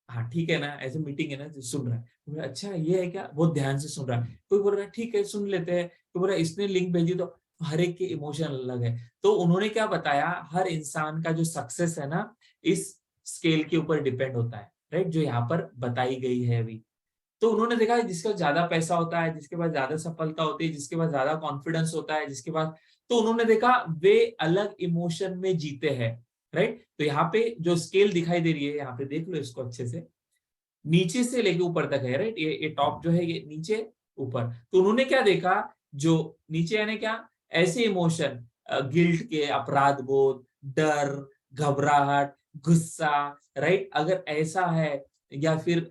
हाँ ठीक है ना, ऐसे मीटिंग है ना जो सुन रहा है, तो बोला, अच्छा ये है क्या, बहुत ध्यान से सुन रहा है। कोई बोल रहा है ठीक है सुन लेते हैं, कोई बोल रहा है इसने लिंक भेजी, तो हर एक के इमोशन अलग है। तो उन्होंने क्या बताया, हर इंसान का जो सक्सेस है ना, इस स्केल के ऊपर डिपेंड होता है। राइट, जो यहाँ पर बताई गई है अभी। तो उन्होंने देखा है जिसका ज्यादा पैसा होता है, जिसके पास ज्यादा सफलता होती है, जिसके पास ज्यादा कॉन्फिडेंस होता है, जिसके पास, तो उन्होंने देखा वे अलग इमोशन में जीते हैं, राइट। तो यहाँ पे जो स्केल दिखाई दे रही है, यहाँ पे देख लो इसको अच्छे से, नीचे से लेके ऊपर तक है, राइट। ये टॉप जो है ये नीचे ऊपर। तो उन्होंने क्या देखा, जो नीचे यानी क्या, ऐसे इमोशन, गिल्ट के, अपराध बोध, डर, घबराहट, गुस्सा, राइट, अगर ऐसा है, या फिर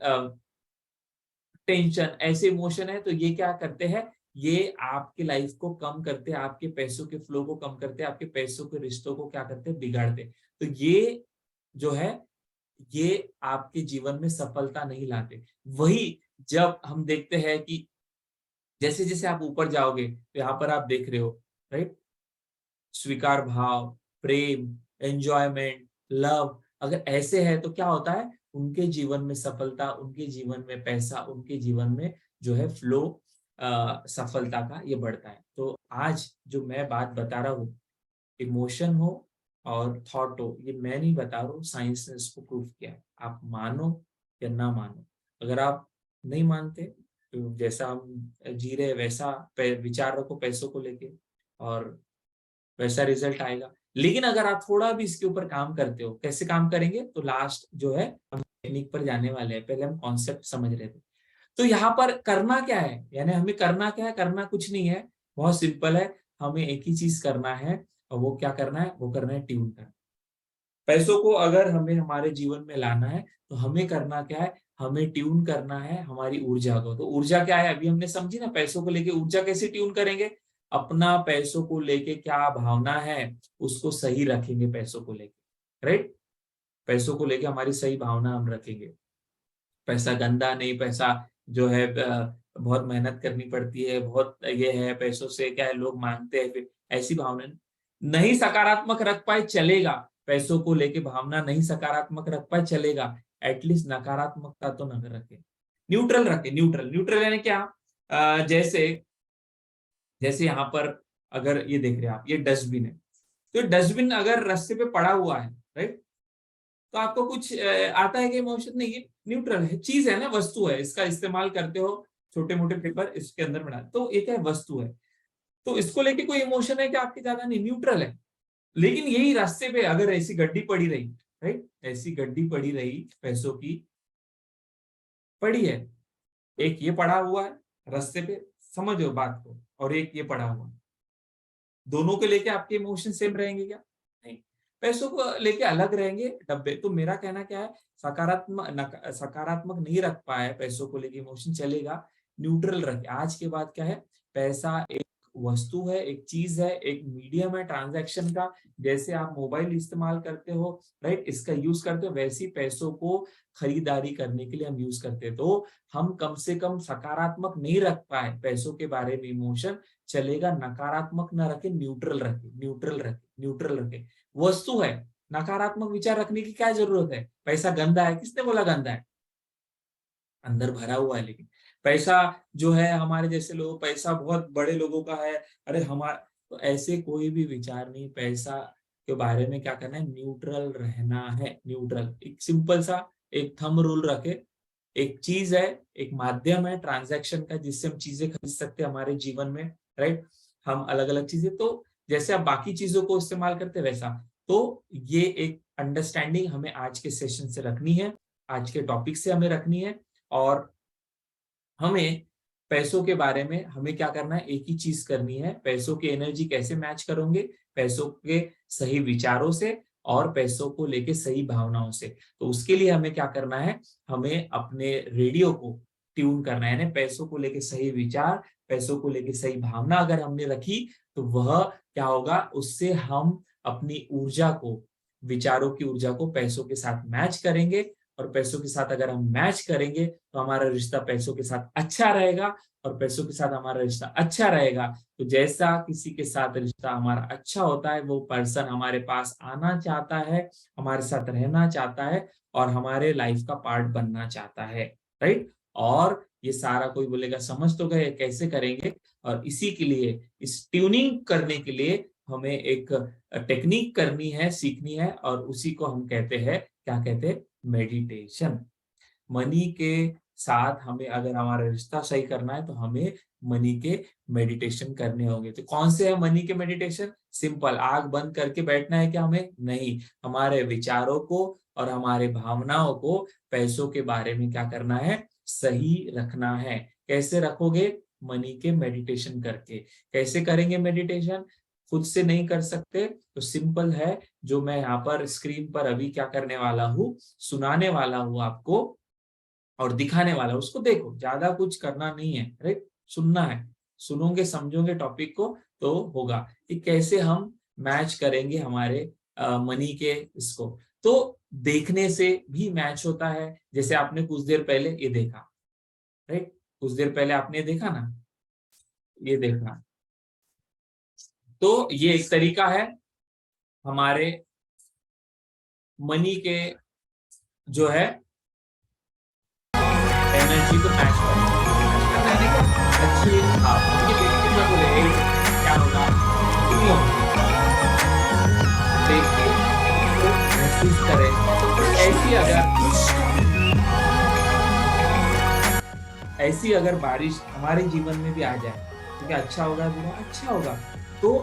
टेंशन, ऐसे इमोशन है, तो ये क्या करते हैं, ये आपकी लाइफ को कम करते हैं, आपके पैसों के फ्लो को कम करते हैं, आपके पैसों के रिश्तों को क्या करते हैं, बिगाड़ते हैं। तो ये जो है, ये आपके जीवन में सफलता नहीं लाते। वही जब हम देखते हैं कि जैसे जैसे आप ऊपर जाओगे, तो यहाँ पर आप देख रहे हो, राइट, स्वीकार भाव, प्रेम, एंजॉयमेंट, लव, अगर ऐसे है तो क्या होता है, उनके जीवन में सफलता, उनके जीवन में पैसा, उनके जीवन में जो है फ्लो, सफलता का ये बढ़ता है। तो आज जो मैं बात बता रहा हूँ, इमोशन हो और थॉट हो, ये मैं नहीं बता रहा हूँ, साइंस ने इसको प्रूव किया है। आप मानो या ना मानो, अगर आप नहीं मानते तो जैसा हम जी रहे वैसा विचार रखो पैसों को लेके, और वैसा रिजल्ट आएगा। लेकिन अगर आप थोड़ा भी इसके ऊपर काम करते हो, कैसे काम करेंगे, तो लास्ट जो है हम टेक्निक पर जाने वाले हैं, पहले हम कॉन्सेप्ट समझ रहे थे। तो यहाँ पर करना क्या है, यानी हमें करना क्या है, करना कुछ नहीं है, बहुत सिंपल है। हमें एक ही चीज करना है, और वो क्या करना है, वो करना है ट्यून करना। पैसों को अगर हमें हमारे जीवन में लाना है, तो हमें करना क्या है, हमें ट्यून करना है हमारी ऊर्जा को। तो ऊर्जा क्या है, अभी हमने समझी ना, पैसों को लेके ऊर्जा कैसे ट्यून करेंगे, अपना पैसों को लेके क्या भावना है, उसको सही रखेंगे पैसों को लेके, राइट। पैसों को लेके हमारी सही भावना हम रखेंगे। पैसा गंदा नहीं, पैसा जो है बहुत मेहनत करनी पड़ती है, बहुत ये है, पैसों से क्या है, लोग मांगते हैं, फिर ऐसी भावना नहीं सकारात्मक रख पाए चलेगा, पैसों को लेके भावना नहीं सकारात्मक रख पाए चलेगा, एटलीस्ट नकारात्मकता तो न रखे, न्यूट्रल रखे। न्यूट्रल, न्यूट्रल यानी क्या, जैसे जैसे यहाँ पर अगर ये देख रहे हैं आप, ये डस्टबिन है, तो डस्टबिन अगर रास्ते पे पड़ा हुआ है, राइट, तो आपको कुछ आता है कि इमोशन, नहीं, ये न्यूट्रल है, चीज है ना, वस्तु है, इसका इस्तेमाल करते हो, छोटे मोटे पेपर इसके अंदर में डाल, तो एक है वस्तु है, तो इसको लेके कोई इमोशन है कि आपके, ज्यादा नहीं, न्यूट्रल है। लेकिन यही रास्ते पे अगर ऐसी गड्डी पड़ी रही, राइट, ऐसी गड्डी पड़ी रही पैसों की, पड़ी है, एक ये पड़ा हुआ है रास्ते पे, समझो बात को, और एक ये पड़ा हुआ है, दोनों को लेके आपके इमोशन सेम रहेंगे क्या, नहीं, पैसों को लेके अलग रहेंगे डब्बे। तो मेरा कहना क्या है, सकारात्मक नहीं रख पाए पैसों को लेके इमोशन, चलेगा, न्यूट्रल रखे। आज के बाद क्या है, पैसा एक वस्तु है, एक चीज है, एक मीडियम है ट्रांजैक्शन का। जैसे आप मोबाइल इस्तेमाल करते हो, राइट, इसका यूज करते हो, वैसे ही पैसों को खरीदारी करने के लिए हम यूज करते हैं। तो हम कम से कम सकारात्मक नहीं रख पाए पैसों के बारे में इमोशन, चलेगा, नकारात्मक ना रखे, न्यूट्रल रखे, न्यूट्रल रखे, न्यूट्रल रखे। वस्तु है, नकारात्मक विचार रखने की क्या जरूरत है, पैसा गंदा है, किसने बोला गंदा है, अंदर भरा हुआ है। लेकिन पैसा जो है, हमारे जैसे लोग, पैसा बहुत बड़े लोगों का है, अरे हमारा, तो ऐसे कोई भी विचार नहीं। पैसा के बारे में क्या करना है, न्यूट्रल रहना है, न्यूट्रल, एक सिंपल सा एक थंब रूल रखे, एक चीज है, एक माध्यम है ट्रांजैक्शन का, जिससे हम चीजें खरीद सकते हैं हमारे जीवन में, राइट। हम अलग अलग चीजें, तो जैसे आप बाकी चीजों को इस्तेमाल करते हैं वैसा। तो ये एक अंडरस्टैंडिंग हमें आज के सेशन से रखनी है, आज के टॉपिक से हमें रखनी है। और हमें पैसों के बारे में हमें क्या करना है, एक ही चीज करनी है, पैसों की एनर्जी कैसे मैच करोगे, पैसों के सही विचारों से, और पैसों को लेके सही भावनाओं से। तो उसके लिए हमें क्या करना है, हमें अपने रेडियो को ट्यून करना है, यानी पैसों को लेके सही विचार, पैसों को लेके सही भावना अगर हमने रखी, तो वह क्या होगा, उससे हम अपनी ऊर्जा को, विचारों की ऊर्जा को पैसों के साथ मैच करेंगे। और पैसों के साथ अगर हम मैच करेंगे, तो हमारा रिश्ता पैसों के साथ अच्छा रहेगा, और पैसों के साथ हमारा रिश्ता अच्छा रहेगा, तो जैसा किसी के साथ रिश्ता हमारा अच्छा होता है, वो पर्सन हमारे पास आना चाहता है, हमारे साथ रहना चाहता है, और हमारे लाइफ का पार्ट बनना चाहता है, राइट। और ये सारा कोई बोलेगा समझ तो गए कैसे करेंगे, और इसी के लिए, इस ट्यूनिंग करने के लिए हमें एक टेक्निक करनी है, सीखनी है, और उसी को हम कहते हैं, क्या कहते हैं, मेडिटेशन। मनी के साथ हमें अगर हमारा रिश्ता सही करना है तो हमें मनी के मेडिटेशन करने होंगे। तो कौन से है मनी के मेडिटेशन? सिंपल, आंख बंद करके बैठना है क्या हमें? नहीं, हमारे विचारों को और हमारे भावनाओं को पैसों के बारे में क्या करना है? सही रखना है। कैसे रखोगे? मनी के मेडिटेशन करके। कैसे करेंगे मेडिटेशन? खुद से नहीं कर सकते तो सिंपल है, जो मैं यहाँ पर स्क्रीन पर अभी क्या करने वाला हूँ, सुनाने वाला हूँ आपको और दिखाने वाला हूँ, उसको देखो, ज्यादा कुछ करना नहीं है, राइट? सुनना है, सुनोगे समझोगे टॉपिक को तो होगा कि कैसे हम मैच करेंगे हमारे मनी के इसको। तो देखने से भी मैच होता है, जैसे आपने कुछ देर पहले ये देखा, राइट? कुछ देर पहले आपने देखा ना, ये देखा, तो ये एक तरीका है हमारे मनी के जो है एनर्जी को मैच करने का अच्छी। हाँ, ये देखते हुए बोले क्या होगा, क्यों देखिए तो महसूस करें। ऐसी अगर बारिश हमारे जीवन में भी आ जाए तो क्या अच्छा होगा? बुरा? अच्छा होगा। तो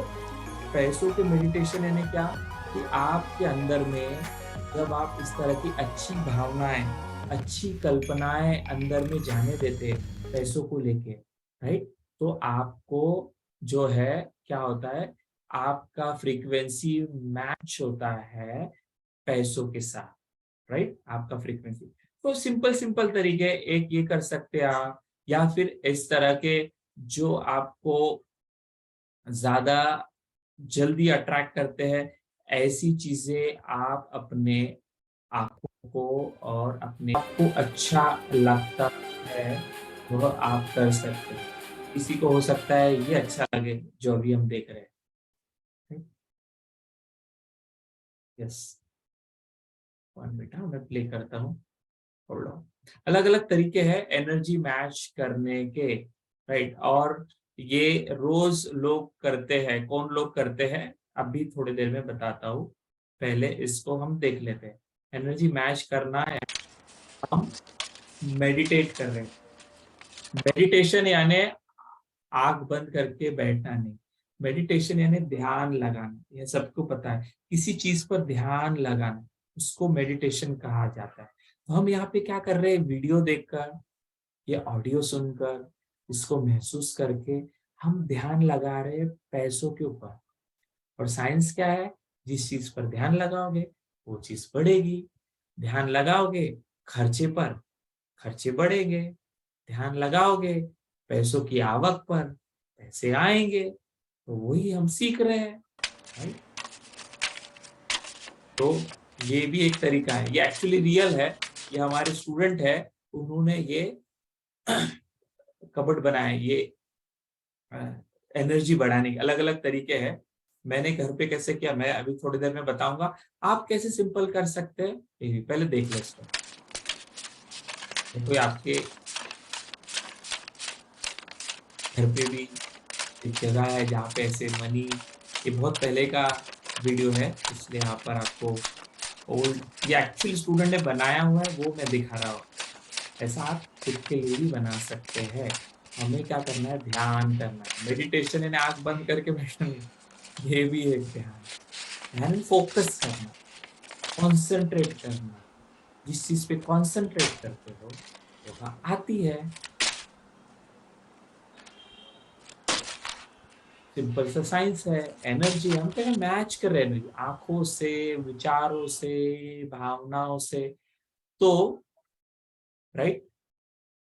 पैसों के मेडिटेशन यानी क्या कि आपके अंदर में जब आप इस तरह की अच्छी भावनाएं, अच्छी कल्पनाएं अंदर में जाने देते पैसों को लेके, राइट? तो आपको जो है क्या होता है, आपका फ्रीक्वेंसी मैच होता है पैसों के साथ, राइट? आपका फ्रीक्वेंसी। तो सिंपल सिंपल तरीके एक ये कर सकते हैं आप, या फिर इस तरह के जो आपको ज्यादा जल्दी अट्रैक्ट करते हैं, ऐसी चीजें आप अपने आंखों को और अपने आप को अच्छा लगता है वह आप कर सकते हैं। किसी को हो सकता है ये अच्छा लगे जो अभी हम देख रहे हैं। यस, 1 मिनट, हाँ मैं प्ले करता हूँ। Hold on. अलग अलग तरीके हैं एनर्जी मैच करने के, राइट? और ये रोज लोग करते हैं। कौन लोग करते हैं अभी थोड़ी देर में बताता हूँ, पहले इसको हम देख लेते हैं। एनर्जी मैच करना है, हम मेडिटेट कर रहे हैं। मेडिटेशन यानी आंख बंद करके बैठना नहीं, मेडिटेशन यानी ध्यान लगाना। ये सबको पता है, किसी चीज पर ध्यान लगाना उसको मेडिटेशन कहा जाता है। तो हम यहाँ पे क्या कर रहे हैं, वीडियो देखकर या ऑडियो सुनकर इसको महसूस करके हम ध्यान लगा रहे हैं पैसों के ऊपर। और साइंस क्या है, जिस चीज पर ध्यान लगाओगे वो चीज बढ़ेगी, ध्यान लगाओगे खर्चे पर, खर्चे बढ़ेंगे, ध्यान लगाओगे पैसों की आवक पर, पैसे आएंगे। तो वही हम सीख रहे हैं, राइट? तो ये भी एक तरीका है, ये एक्चुअली रियल है। ये हमारे स्टूडेंट है, उन्होंने ये कबर्ड बनाया, ये एनर्जी बढ़ाने के अलग अलग तरीके हैं। मैंने घर पे कैसे किया मैं अभी थोड़ी देर में बताऊंगा, आप कैसे सिंपल कर सकते हैं ये पहले देख लो। इसको देखो, आपके घर पे भी एक जगह है जहाँ पे ऐसे मनी, ये बहुत पहले का वीडियो है इसलिए यहाँ पर आपको ओल्ड, ये एक्चुअली स्टूडेंट ने बनाया हुआ है वो मैं दिखा रहा हूँ। ऐसा आप खुद के लिए भी बना सकते हैं। हमें क्या करना है, ध्यान करना है। मेडिटेशन यानी आंख बंद करके बैठना नहीं, ये भी एक ध्यान, ध्यान फोकस करना, कॉन्सेंट्रेट करना। जिस चीज पे कॉन्सेंट्रेट करते हो वो आती है। सिंपल सा साइंस है। एनर्जी हम क्या मैच कर रहे हैं, एनर्जी आंखों से, विचारों से, भावनाओं से। तो राइट,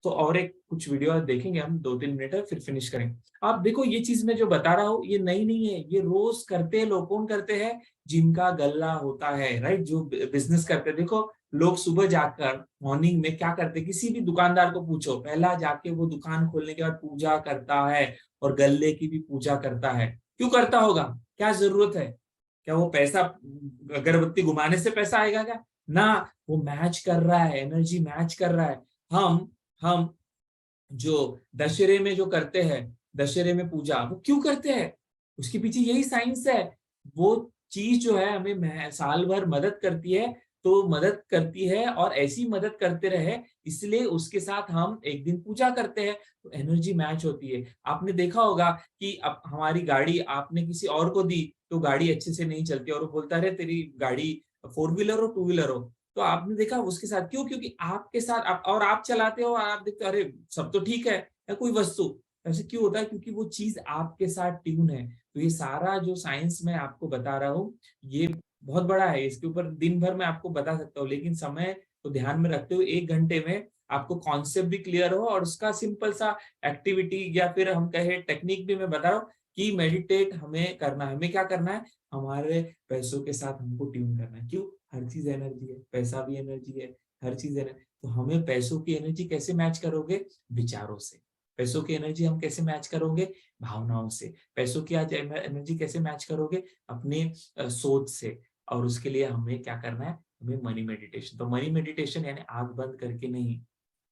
तो और एक कुछ वीडियो देखेंगे हम, 2-3 मिनट है फिर फिनिश करेंगे। आप देखो ये चीज मैं जो बता रहा हूँ ये नई नहीं है, ये रोज करते हैं लोग। कौन करते हैं? जिनका गल्ला होता है, राइट? जो बिजनेस करते हैं। देखो लोग सुबह जाकर मॉर्निंग में क्या करते हैं, किसी भी दुकानदार को पूछो, पहला जाके वो दुकान खोलने के बाद पूजा करता है और गल्ले की भी पूजा करता है। क्यों करता होगा? क्या जरूरत है? क्या वो पैसा अगरबत्ती घुमाने से पैसा आएगा क्या? ना, वो मैच कर रहा है, एनर्जी मैच कर रहा है। हम जो दशहरे में जो करते हैं, दशहरे में पूजा, वो क्यों करते हैं? उसके पीछे यही साइंस है। वो चीज जो है हमें साल भर मदद करती है तो मदद करती है और ऐसी मदद करते रहे, इसलिए उसके साथ हम एक दिन पूजा करते हैं तो एनर्जी मैच होती है। आपने देखा होगा कि अब हमारी गाड़ी आपने किसी और को दी तो गाड़ी अच्छे से नहीं चलती और वो बोलता है तेरी गाड़ी फोर व्हीलर हो टू व्हीलर हो, तो आपने देखा उसके साथ क्यों, क्योंकि आपके साथ आप चलाते हो और आप देखते हो अरे सब तो ठीक है, या कोई वस्तु ऐसे क्यों होता है, क्योंकि वो चीज आपके साथ ट्यून है। तो ये सारा जो साइंस मैं आपको बता रहा हूँ ये बहुत बड़ा है, इसके ऊपर दिन भर मैं आपको बता सकता हूँ, लेकिन समय को ध्यान में रखते हुए 1 घंटे में आपको कॉन्सेप्ट भी क्लियर हो और उसका सिंपल सा एक्टिविटी या फिर हम कहे टेक्निक भी मैं बता रहा हूँ कि मेडिटेट हमें करना है। हमें क्या करना है, हमारे पैसों के साथ हमको ट्यून करना है। क्यों, हर चीज एनर्जी है, पैसा भी एनर्जी है, हर चीज एनर्जी। तो हमें पैसों की एनर्जी कैसे मैच करोगे, विचारों से। पैसों की एनर्जी हम कैसे मैच करोगे, भावनाओं से। पैसों की आज एनर्जी कैसे मैच करोगे, अपने सोच से। और उसके लिए हमें क्या करना है, हमें मनी मेडिटेशन। तो मनी मेडिटेशन यानी आंख बंद करके नहीं,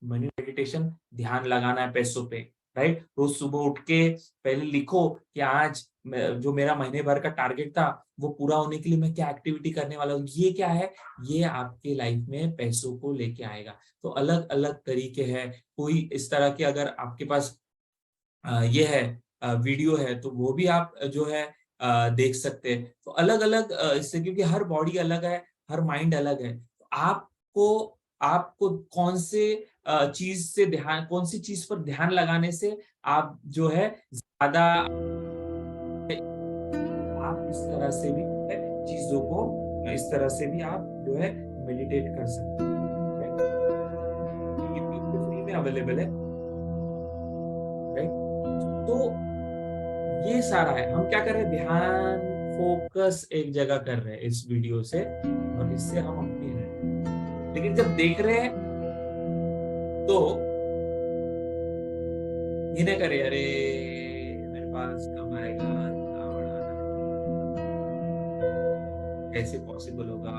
मनी मेडिटेशन ध्यान लगाना है पैसों पे, राइट। रोज सुबह उठ के पहले लिखो कि आज जो मेरा महीने भर का टारगेट था वो पूरा होने के लिए मैं क्या एक्टिविटी करने वाला हूँ। ये क्या है, ये आपके लाइफ में पैसों को लेके आएगा। तो अलग अलग तरीके हैं, कोई इस तरह के अगर आपके पास ये है वीडियो है तो वो भी आप जो है देख सकते हैं। तो अलग अलग इससे, क्योंकि हर बॉडी अलग है, हर माइंड अलग है, तो आपको आपको कौन से चीज से ध्यान, कौन सी चीज पर ध्यान लगाने से आप जो है ज्यादा, आप इस तरह से भी जो है चीजों को, इस तरह से भी आप जो है मेडिटेट कर सकते हैं। ये बिल्कुल फ्री में अवेलेबल है, राइट। तो ये सारा है, हम क्या कर रहे हैं, ध्यान फोकस एक जगह कर रहे हैं इस वीडियो से, और इससे हम अपनी है। लेकिन जब देख रहे हैं तो ये ना करे अरे मेरे पास कम आएगा, इतना बढ़ाना कैसे पॉसिबल होगा।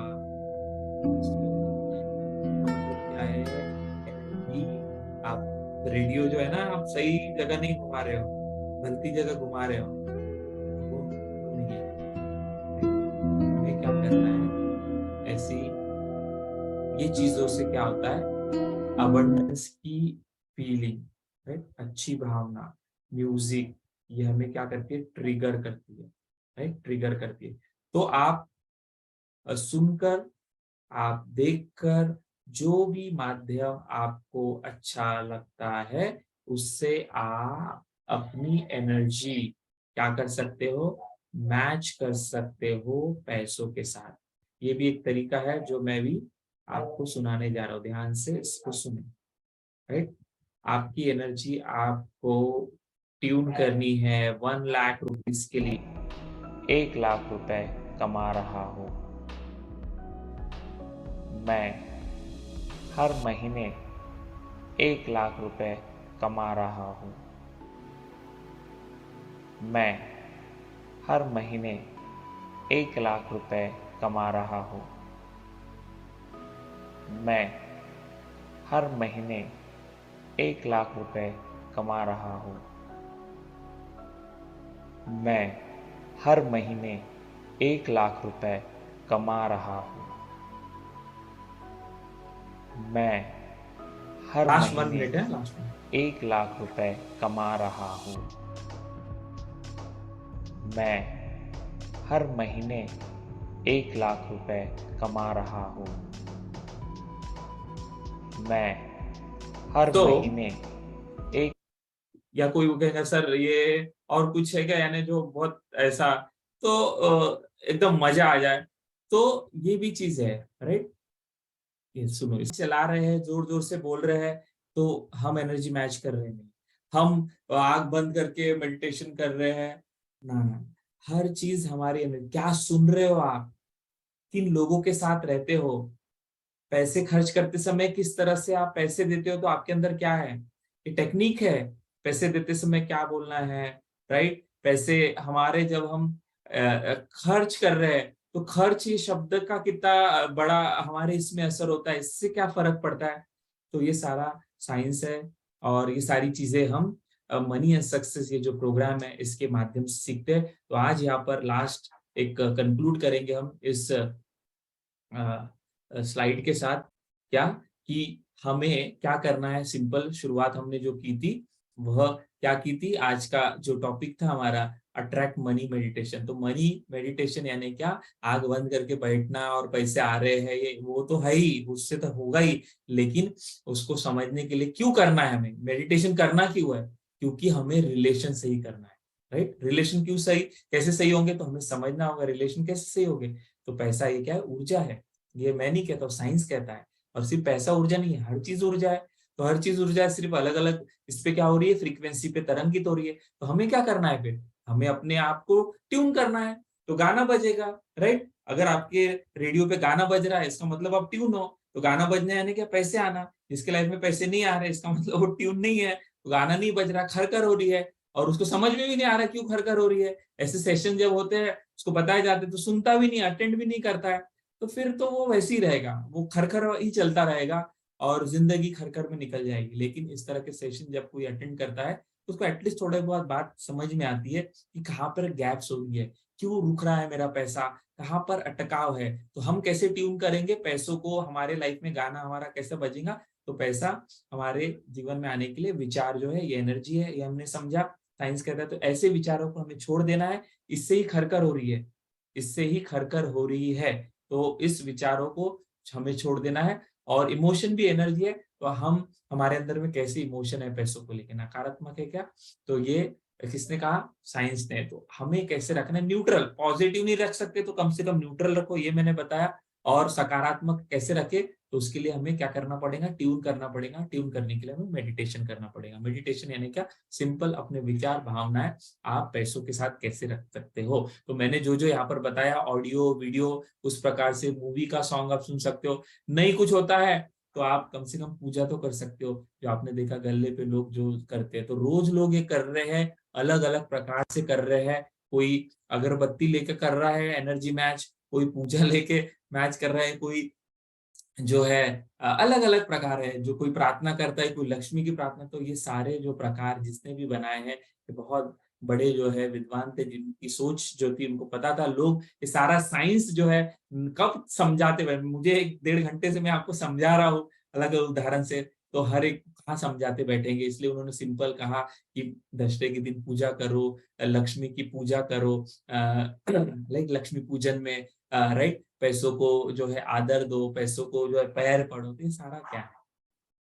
मतलब क्या है कि आप रेडियो जो है ना, आप सही जगह नहीं घुमा रहे हो, गलती जगह घुमा रहे हो, वो नहीं है। हमें क्या करना है, ऐसी ये चीजों से क्या होता है, अबंडेंस की फीलिंग, राइट, अच्छी भावना, म्यूजिक, ये हमें क्या करती है, ट्रिगर करती है, राइट, ट्रिगर करती है। तो आप सुनकर, आप देखकर, जो भी माध्यम आपको अच्छा लगता है उससे आप अपनी एनर्जी क्या कर सकते हो, मैच कर सकते हो पैसों के साथ। ये भी एक तरीका है जो मैं भी आपको सुनाने जा रहा हूँ, ध्यान से इसको सुने, राइट। आपकी एनर्जी आपको ट्यून करनी है 1 लाख रुपीज के लिए। 1 लाख रुपए कमा रहा हूँ। मैं हर महीने 1 लाख रुपए कमा रहा हूँ। मैं हर महीने 1 लाख रुपए कमा रहा हूँ। मैं हर महीने 1 लाख रुपए कमा रहा हूँ। मैं हर महीने 1 लाख रुपए कमा रहा हूँ। मैं हर लास्ट 1 महीने मिनट है, लास्ट मिनट। 1 लाख रुपए कमा रहा हूँ। मैं हर महीने 1 लाख रुपए कमा रहा हूँ। मैं हर तो महीने एक या कोई वो कहेगा सर ये और कुछ है क्या, यानी जो बहुत ऐसा, तो एकदम मजा आ जाए, तो ये भी चीज है, राइट। ये सुनो, इस चला रहे हैं, जोर जोर से बोल रहे हैं, तो हम एनर्जी मैच कर रहे हैं, हम आंख बंद करके मेडिटेशन कर रहे हैं, ना ना, हर चीज हमारी क्या सुन रहे हो आप, किन लोगों के साथ रहते हो, पैसे खर्च करते समय किस तरह से आप पैसे देते हो, तो आपके अंदर क्या है, ये टेक्निक है, पैसे देते समय क्या बोलना है, राइट। पैसे हमारे जब हम खर्च कर रहे हैं तो खर्च ये शब्द का कितना बड़ा हमारे इसमें असर होता है, इससे क्या फर्क पड़ता है। तो ये सारा साइंस है, और ये सारी चीजें हम मनी एंड सक्सेस, ये जो प्रोग्राम है इसके माध्यम से सीखते हैं। तो आज यहाँ पर लास्ट एक कंक्लूड करेंगे हम इस स्लाइड के साथ क्या कि हमें क्या करना है। सिंपल शुरुआत हमने जो की थी वह क्या की थी, आज का जो टॉपिक था हमारा अट्रैक्ट मनी मेडिटेशन। तो मनी मेडिटेशन यानी क्या, आग बंद करके बैठना और पैसे आ रहे हैं, ये वो तो है ही, उससे तो होगा ही, लेकिन उसको समझने के लिए क्यों करना है, हमें मेडिटेशन करना क्यों है, क्योंकि हमें रिलेशन सही करना है। राइट, रिलेशन क्यों सही, कैसे सही होंगे, तो हमें समझना होगा रिलेशन कैसे सही होंगे। तो पैसा ये क्या है, ऊर्जा है, ये मैं नहीं कहता, साइंस कहता है। और सिर्फ पैसा ऊर्जा नहीं है, हर चीज ऊर्जा है। तो हर चीज ऊर्जा है, सिर्फ अलग अलग इस पे क्या हो रही है, फ्रीक्वेंसी पे तरंगित हो रही है। तो हमें क्या करना है फिर, हमें अपने आप को ट्यून करना है। तो गाना बजेगा, राइट, अगर आपके रेडियो पे गाना बज रहा है इसका मतलब आप ट्यून हो। तो गाना बजने यानी क्या, पैसे आना। जिसके लाइफ में पैसे नहीं आ रहे इसका मतलब वो ट्यून नहीं है, तो गाना नहीं बज रहा, खरखर हो रही है, और उसको समझ में भी नहीं आ रहा क्यों खरखर हो रही है। ऐसे सेशन जब होते हैं उसको बताए जाते तो सुनता भी नहीं, अटेंड भी नहीं करता है। तो फिर तो वो वैसे ही रहेगा, वो खरखर ही चलता रहेगा और जिंदगी खरखर में निकल जाएगी। लेकिन इस तरह के सेशन जब कोई अटेंड करता है तो उसको एटलीस्ट थोड़े बहुत बात समझ में आती है कि कहाँ पर गैप्स हो रही है, क्यों रुक रहा है मेरा पैसा, कहाँ पर अटकाव है। तो हम कैसे ट्यून करेंगे पैसों को, हमारे लाइफ में गाना हमारा कैसे बजेगा। तो पैसा हमारे जीवन में आने के लिए विचार जो है, ये एनर्जी है, ये हमने समझा, साइंस कहता है। तो ऐसे विचारों को हमें छोड़ देना है, इससे ही खरखर हो रही है, इससे ही खरखर हो रही है। तो इस विचारों को हमें छोड़ देना है। और इमोशन भी एनर्जी है, तो हम, हमारे अंदर में कैसे इमोशन है पैसों को लेकर, नकारात्मक है क्या, तो ये किसने कहा, साइंस ने। तो हमें कैसे रखना है, न्यूट्रल, पॉजिटिव नहीं रख सकते तो कम से कम न्यूट्रल रखो, ये मैंने बताया। और सकारात्मक कैसे रखे, तो उसके लिए हमें क्या करना पड़ेगा, ट्यून करना पड़ेगा। ट्यून करने के लिए हमें मेडिटेशन करना पड़ेगा। मेडिटेशन यानी क्या, सिंपल अपने विचार भावनाएं आप पैसों के साथ कैसे रख सकते हो। तो मैंने जो जो यहाँ पर बताया, ऑडियो वीडियो, उस प्रकार से मूवी का सॉन्ग आप सुन सकते हो। नहीं कुछ होता है तो आप कम से कम पूजा तो कर सकते हो। जो आपने देखा गल्ले पे लोग जो करते हैं, तो रोज लोग ये कर रहे हैं, अलग अलग प्रकार से कर रहे हैं। कोई अगरबत्ती लेके कर रहा है एनर्जी मैच, कोई पूजा लेके मैच कर रहा है, कोई जो है अलग अलग प्रकार है, जो कोई प्रार्थना करता है, कोई लक्ष्मी की प्रार्थना। तो ये सारे जो प्रकार जिसने भी बनाए हैं, ये बहुत बड़े जो है विद्वान थे, जिनकी सोच जो थी उनको पता था। लोग ये सारा साइंस जो है कब समझाते हुए, मुझे 1.5 घंटे से मैं आपको समझा रहा हूँ अलग अलग उदाहरण से, तो हर एक कहाँ समझाते बैठेंगे। इसलिए उन्होंने सिंपल कहा कि दशहरे के दिन पूजा करो, लक्ष्मी की पूजा करो, लाइक लक्ष्मी पूजन में, राइट, पैसों को जो है आदर दो, पैसों को जो है पैर पड़ो। तो ये सारा क्या है,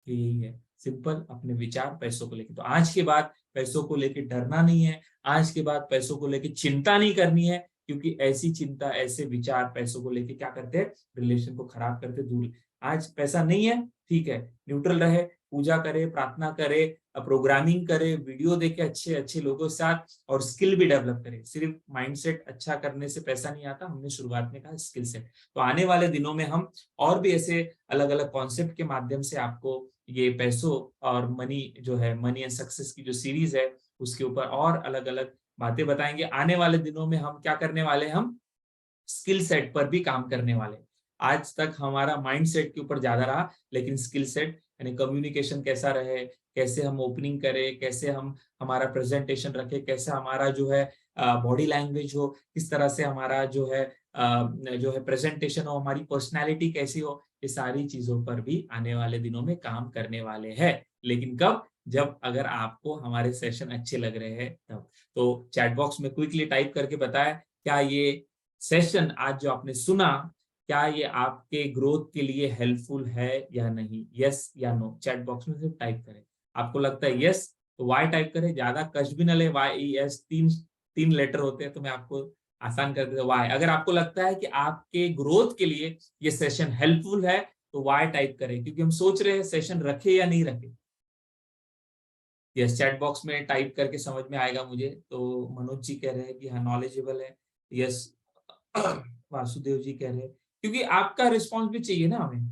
तो यही है सिंपल, अपने विचार पैसों को लेके। तो आज के बाद पैसों को लेके डरना नहीं है, आज के बाद पैसों को लेके चिंता नहीं करनी है, क्योंकि ऐसी चिंता, ऐसे विचार पैसों को लेके क्या करते हैं, रिलेशन को खराब करते, दूर। आज पैसा नहीं है, ठीक है, न्यूट्रल रहे, पूजा करे, प्रार्थना करे, प्रोग्रामिंग करे, वीडियो देखे अच्छे अच्छे लोगों के साथ, और स्किल भी डेवलप करे। सिर्फ माइंडसेट अच्छा करने से पैसा नहीं आता, हमने शुरुआत में कहा स्किल सेट। तो आने वाले दिनों में हम और भी ऐसे अलग अलग कॉन्सेप्ट के माध्यम से आपको ये पैसों और मनी जो है, मनी एंड सक्सेस की जो सीरीज है, उसके ऊपर और अलग अलग बातें बताएंगे। आने वाले दिनों में हम क्या करने वाले हैं, हम स्किल सेट पर भी काम करने वाले हैं। आज तक हमारा माइंड सेट के ऊपर ज्यादा रहा, लेकिन स्किल सेट यानी कम्युनिकेशन कैसा रहे, कैसे हम ओपनिंग करें, कैसे हम हमारा प्रेजेंटेशन रखें, कैसे हमारा जो है बॉडी लैंग्वेज हो, किस तरह से हमारा जो है प्रेजेंटेशन हो, हमारी पर्सनैलिटी कैसी हो, ये सारी चीजों पर भी आने वाले दिनों में काम करने वाले हैं। लेकिन कब, जब अगर आपको हमारे सेशन अच्छे लग रहे हैं तब। तो चैट बॉक्स में क्विकली टाइप करके बताया, क्या ये सेशन आज जो आपने सुना, क्या ये आपके ग्रोथ के लिए हेल्पफुल है या नहीं, यस या नो, चैट बॉक्स में सिर्फ टाइप करें। आपको लगता है यस, तो वाई टाइप करें, ज्यादा कष्ट भी ना ले, YES, तीन तीन लेटर होते हैं, तो मैं आपको आसान कर देता हूं वाई। अगर आपको लगता है कि आपके ग्रोथ के लिए ये सेशन हेल्पफुल है, तो वाई टाइप करें, क्योंकि हम सोच रहे हैं सेशन रखे या नहीं रखे। यस, चैट बॉक्स में टाइप करके समझ में आएगा मुझे। तो मनोज जी कह रहे हैं कि हाँ नॉलेजेबल है, यस। वासुदेव जी कह रहे हैं, क्योंकि आपका रिस्पॉन्स भी चाहिए ना हमें।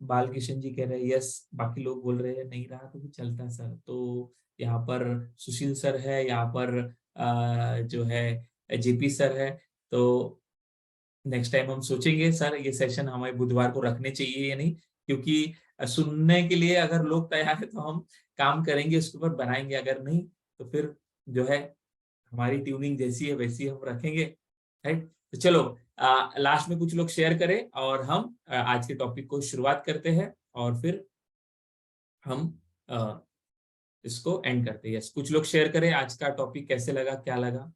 बालकिशन जी कह रहे हैं यस, बाकी लोग बोल रहे हैं नहीं रहा तो भी चलता है सर। तो यहाँ पर सुशील सर है, यहाँ पर जो है जेपी सर है। तो नेक्स्ट टाइम हम सोचेंगे सर ये सेशन हमें बुधवार को रखने चाहिए या नहीं, क्योंकि सुनने के लिए अगर लोग तैयार है तो हम काम करेंगे, उसके ऊपर बनाएंगे, अगर नहीं तो फिर जो है हमारी ट्यूनिंग जैसी है वैसी हम रखेंगे, राइट। तो चलो, लास्ट में कुछ लोग शेयर करें और हम आज के टॉपिक को शुरुआत करते हैं और फिर हम इसको एंड करते हैं। यस, कुछ लोग शेयर करें आज का टॉपिक कैसे लगा, क्या लगा।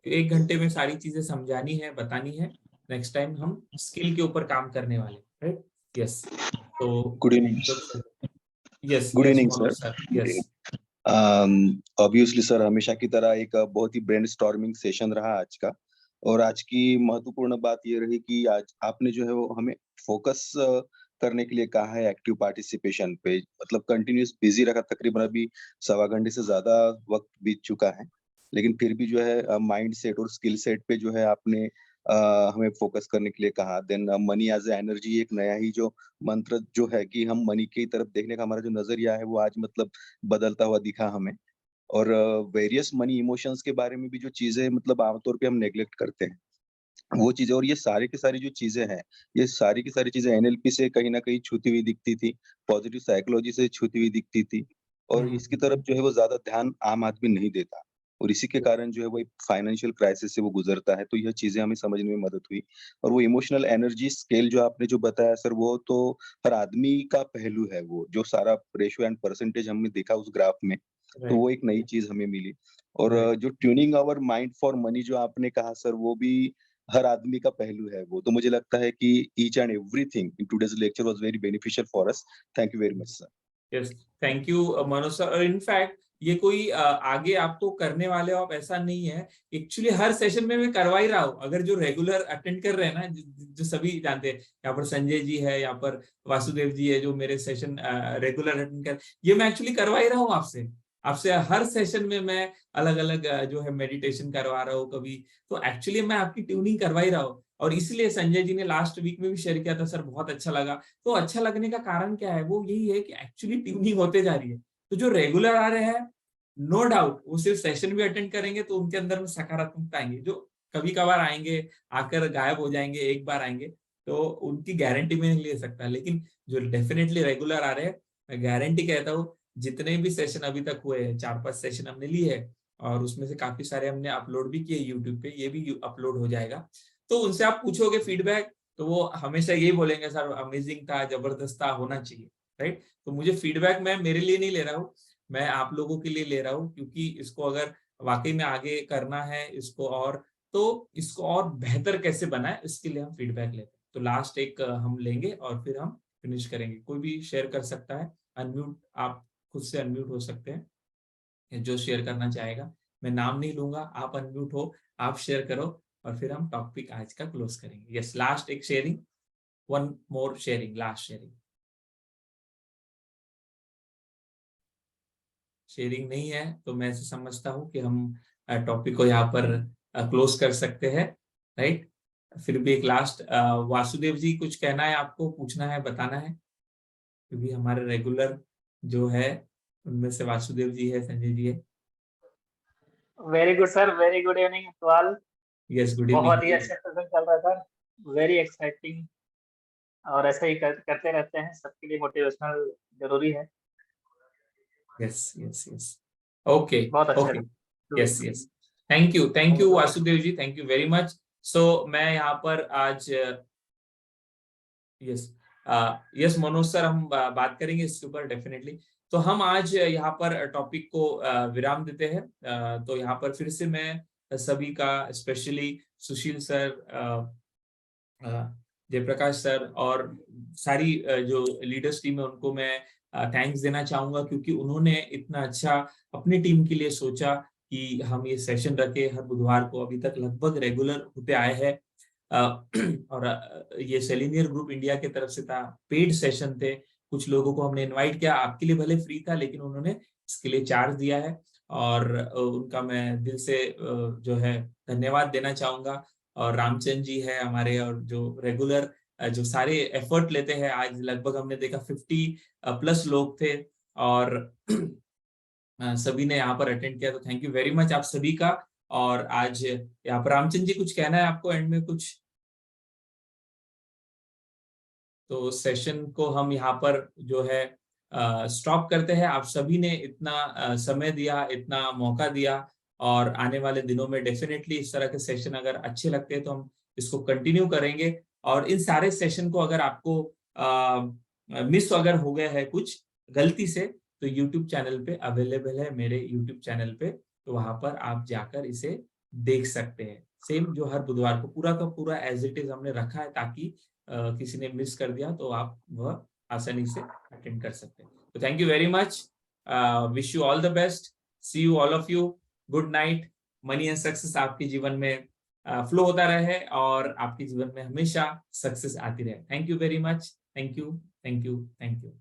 1 घंटे में सारी चीजें समझानी है, बतानी है। नेक्स्ट टाइम हम स्किल के ऊपर काम करने वाले, राइट? यस, तो good evening. Yes good yes evening Manoj sir. Sir, yes obviously sir, हमेशा की तरह एक बहुत ही ब्रेनस्टॉर्मिंग सेशन रहा आज का। और आज की महत्वपूर्ण बात ये रही कि आज आपने जो है वो हमें फोकस करने के लिए कहा है एक्टिव पार्टिसिपेशन पे। मतलब कंटिन्यूस बिजी रखा, तकरीबन अभी 1.25 घंटे से ज्यादा वक्त बीत चुका है, लेकिन फिर भी जो है माइंड सेट और स्किल सेट पे जो है आपने हमें फोकस करने के लिए कहा। Then money as a energy, एक नया ही जो मंत्र जो है कि हम मनी की तरफ देखने का हमारा जो नजरिया है वो आज मतलब बदलता हुआ दिखा हमें। और वेरियस मनी इमोशंस के बारे में भी जो चीजें मतलब आमतौर पे हम नेग्लेक्ट करते हैं, वो चीजें, और ये सारी की सारी जो चीजें हैं, ये सारी की सारी चीजें एनएलपी से कहीं ना कहीं छूती हुई दिखती थी, पॉजिटिव साइकोलॉजी से छूती हुई दिखती थी। और इसकी तरफ जो है वो ज्यादा ध्यान आम आदमी नहीं देता, और इसी के कारण जो है वो एक फाइनेंशियल क्राइसिस से वो गुजरता है। तो यह चीजें हमें समझने में मदद हुई। और वो इमोशनल एनर्जी स्केल जो आपने जो बताया सर, वो तो हर आदमी का पहलू है, वो जो सारा रेशियो एंड परसेंटेज हमने देखा उस ग्राफ में, तो वो एक नई चीज हमें मिली। और जो tuning our mind for money जो आपने कहा सर, वो भी हर आदमी का पहलू है वो। तो मुझे लगता है कि each and everything in today's lecture was very beneficial for us. Thank you very much sir. Yes, thank you Manoj sir. और इनफैक्ट ये कोई आगे आप तो करने वाले हो आप, ऐसा नहीं है। एक्चुअली हर सेशन में मैं करवा ही रहा हूँ। अगर जो रेगुलर अटेंड कर रहे हैं ना, जो सभी जानते हैं, यहाँ पर संजय जी है, यहाँ पर वासुदेव जी है जो मेरे सेशन रेगुलर अटेंड कर, ये मैं एक्चुअली करवा ही रहा हूँ आपसे। आपसे हर सेशन में मैं अलग अलग जो है मेडिटेशन करवा रहा हूँ कभी। तो एक्चुअली मैं आपकी ट्यूनिंग करवा ही रहा हूँ। और इसलिए संजय जी ने लास्ट वीक में भी शेयर किया था, सर बहुत अच्छा लगा। तो अच्छा लगने का कारण क्या है? वो यही है कि एक्चुअली ट्यूनिंग होते जा रही है। तो जो रेगुलर आ रहे हैं, नो डाउट वो सिर्फ सेशन भी अटेंड करेंगे तो उनके अंदर में सकारात्मकता आएंगे। जो कभी कभार आएंगे, आकर गायब हो जाएंगे, एक बार आएंगे, तो उनकी गारंटी में नहीं ले सकता। लेकिन जो डेफिनेटली रेगुलर आ रहे हैं, मैं गारंटी कहता हूँ, जितने भी सेशन अभी तक हुए हैं, 4-5 सेशन हमने लिए है, और उसमें से काफी सारे हमने अपलोड भी किए यूट्यूब पे, ये भी अपलोड हो जाएगा। तो उनसे आप पूछोगे फीडबैक, तो वो हमेशा यही बोलेंगे, सर अमेजिंग था, जबरदस्त था, होना चाहिए, राइट? तो मुझे फीडबैक मैं मेरे लिए नहीं ले रहा हूँ, मैं आप लोगों के लिए ले रहा हूँ, क्योंकि इसको अगर वाकई में आगे करना है इसको, और तो इसको और बेहतर कैसे बनाए, इसके लिए हम फीडबैक लेते हैं। तो लास्ट एक हम लेंगे और फिर हम फिनिश करेंगे। कोई भी शेयर कर सकता है, अनम्यूट, आप खुद से अनम्यूट हो सकते हैं जो शेयर करना चाहेगा। मैं नाम नहीं लूंगा, आप अनम्यूट हो, आप शेयर करो, और फिर हम टॉपिक आज का क्लोज करेंगे। यस, लास्ट एक sharing, one more sharing, last sharing. Sharing नहीं है तो मैं ऐसे समझता हूँ कि हम टॉपिक को यहाँ पर क्लोज कर सकते हैं, राइट? फिर भी एक लास्ट, वासुदेव जी कुछ कहना है आपको, पूछना है, बताना है, क्योंकि हमारे रेगुलर जो है उनमें से वासुदेव जी है, संजय जी है। Very good sir, very good evening to all. Yes, good बहुत ही इवनिंग। अच्छा सेशन चल रहा है सर, वेरी एक्साइटिंग। और ऐसे ही करते रहते हैं, सबके लिए मोटिवेशनल जरूरी है। यस यस यस, ओके बहुत अच्छा ओके, लगा। Yes yes, thank you Vasudev ji, thank you very much. So मैं यहाँ पर आज यस यस मनोज सर, हम बात करेंगे इसके ऊपर डेफिनेटली। तो हम आज यहाँ पर टॉपिक को विराम देते हैं। तो यहाँ पर फिर से मैं सभी का, स्पेशली सुशील सर, जयप्रकाश सर और सारी जो लीडर्स टीम है, उनको मैं थैंक्स देना चाहूंगा, क्योंकि उन्होंने इतना अच्छा अपनी टीम के लिए सोचा कि हम ये सेशन रखे हर बुधवार को। अभी तक लगभग रेगुलर होते आए हैं, और ये सेलिनियर ग्रुप इंडिया की तरफ से था, पेड सेशन थे। कुछ लोगों को हमने इनवाइट किया, आपके लिए भले फ्री था, लेकिन उन्होंने इसके लिए चार्ज दिया है, और उनका मैं दिल से जो है धन्यवाद देना चाहूंगा। और रामचंद्र जी है हमारे, और जो रेगुलर जो सारे एफर्ट लेते हैं, आज लगभग हमने देखा 50+ लोग थे, और सभी ने यहाँ पर अटेंड किया। तो थैंक यू वेरी मच आप सभी का। और आज यहाँ पर रामचंद्र जी कुछ कहना है आपको एंड में कुछ? तो सेशन को हम यहाँ पर जो है स्टॉप करते हैं। आप सभी ने इतना समय दिया, इतना मौका दिया, और आने वाले दिनों में डेफिनेटली इस तरह के सेशन अगर अच्छे लगते हैं तो हम इसको कंटिन्यू करेंगे। और इन सारे सेशन को अगर आपको मिस अगर हो गया है कुछ गलती से, तो यूट्यूब चैनल पे अवेलेबल है, मेरे यूट्यूब चैनल पे, तो वहां पर आप जाकर इसे देख सकते हैं। सेम जो हर बुधवार को पूरा का पूरा एज इट इज हमने रखा है, ताकि किसी ने मिस कर दिया तो आप वह आसानी से अटेंड कर सकते हैं। तो thank you very much, wish you all the best, see you all of you, good night. Money and success आपके जीवन में फ्लो होता रहे और आपके जीवन में हमेशा सक्सेस आती रहे। Thank you very much, thank you, thank you, thank you.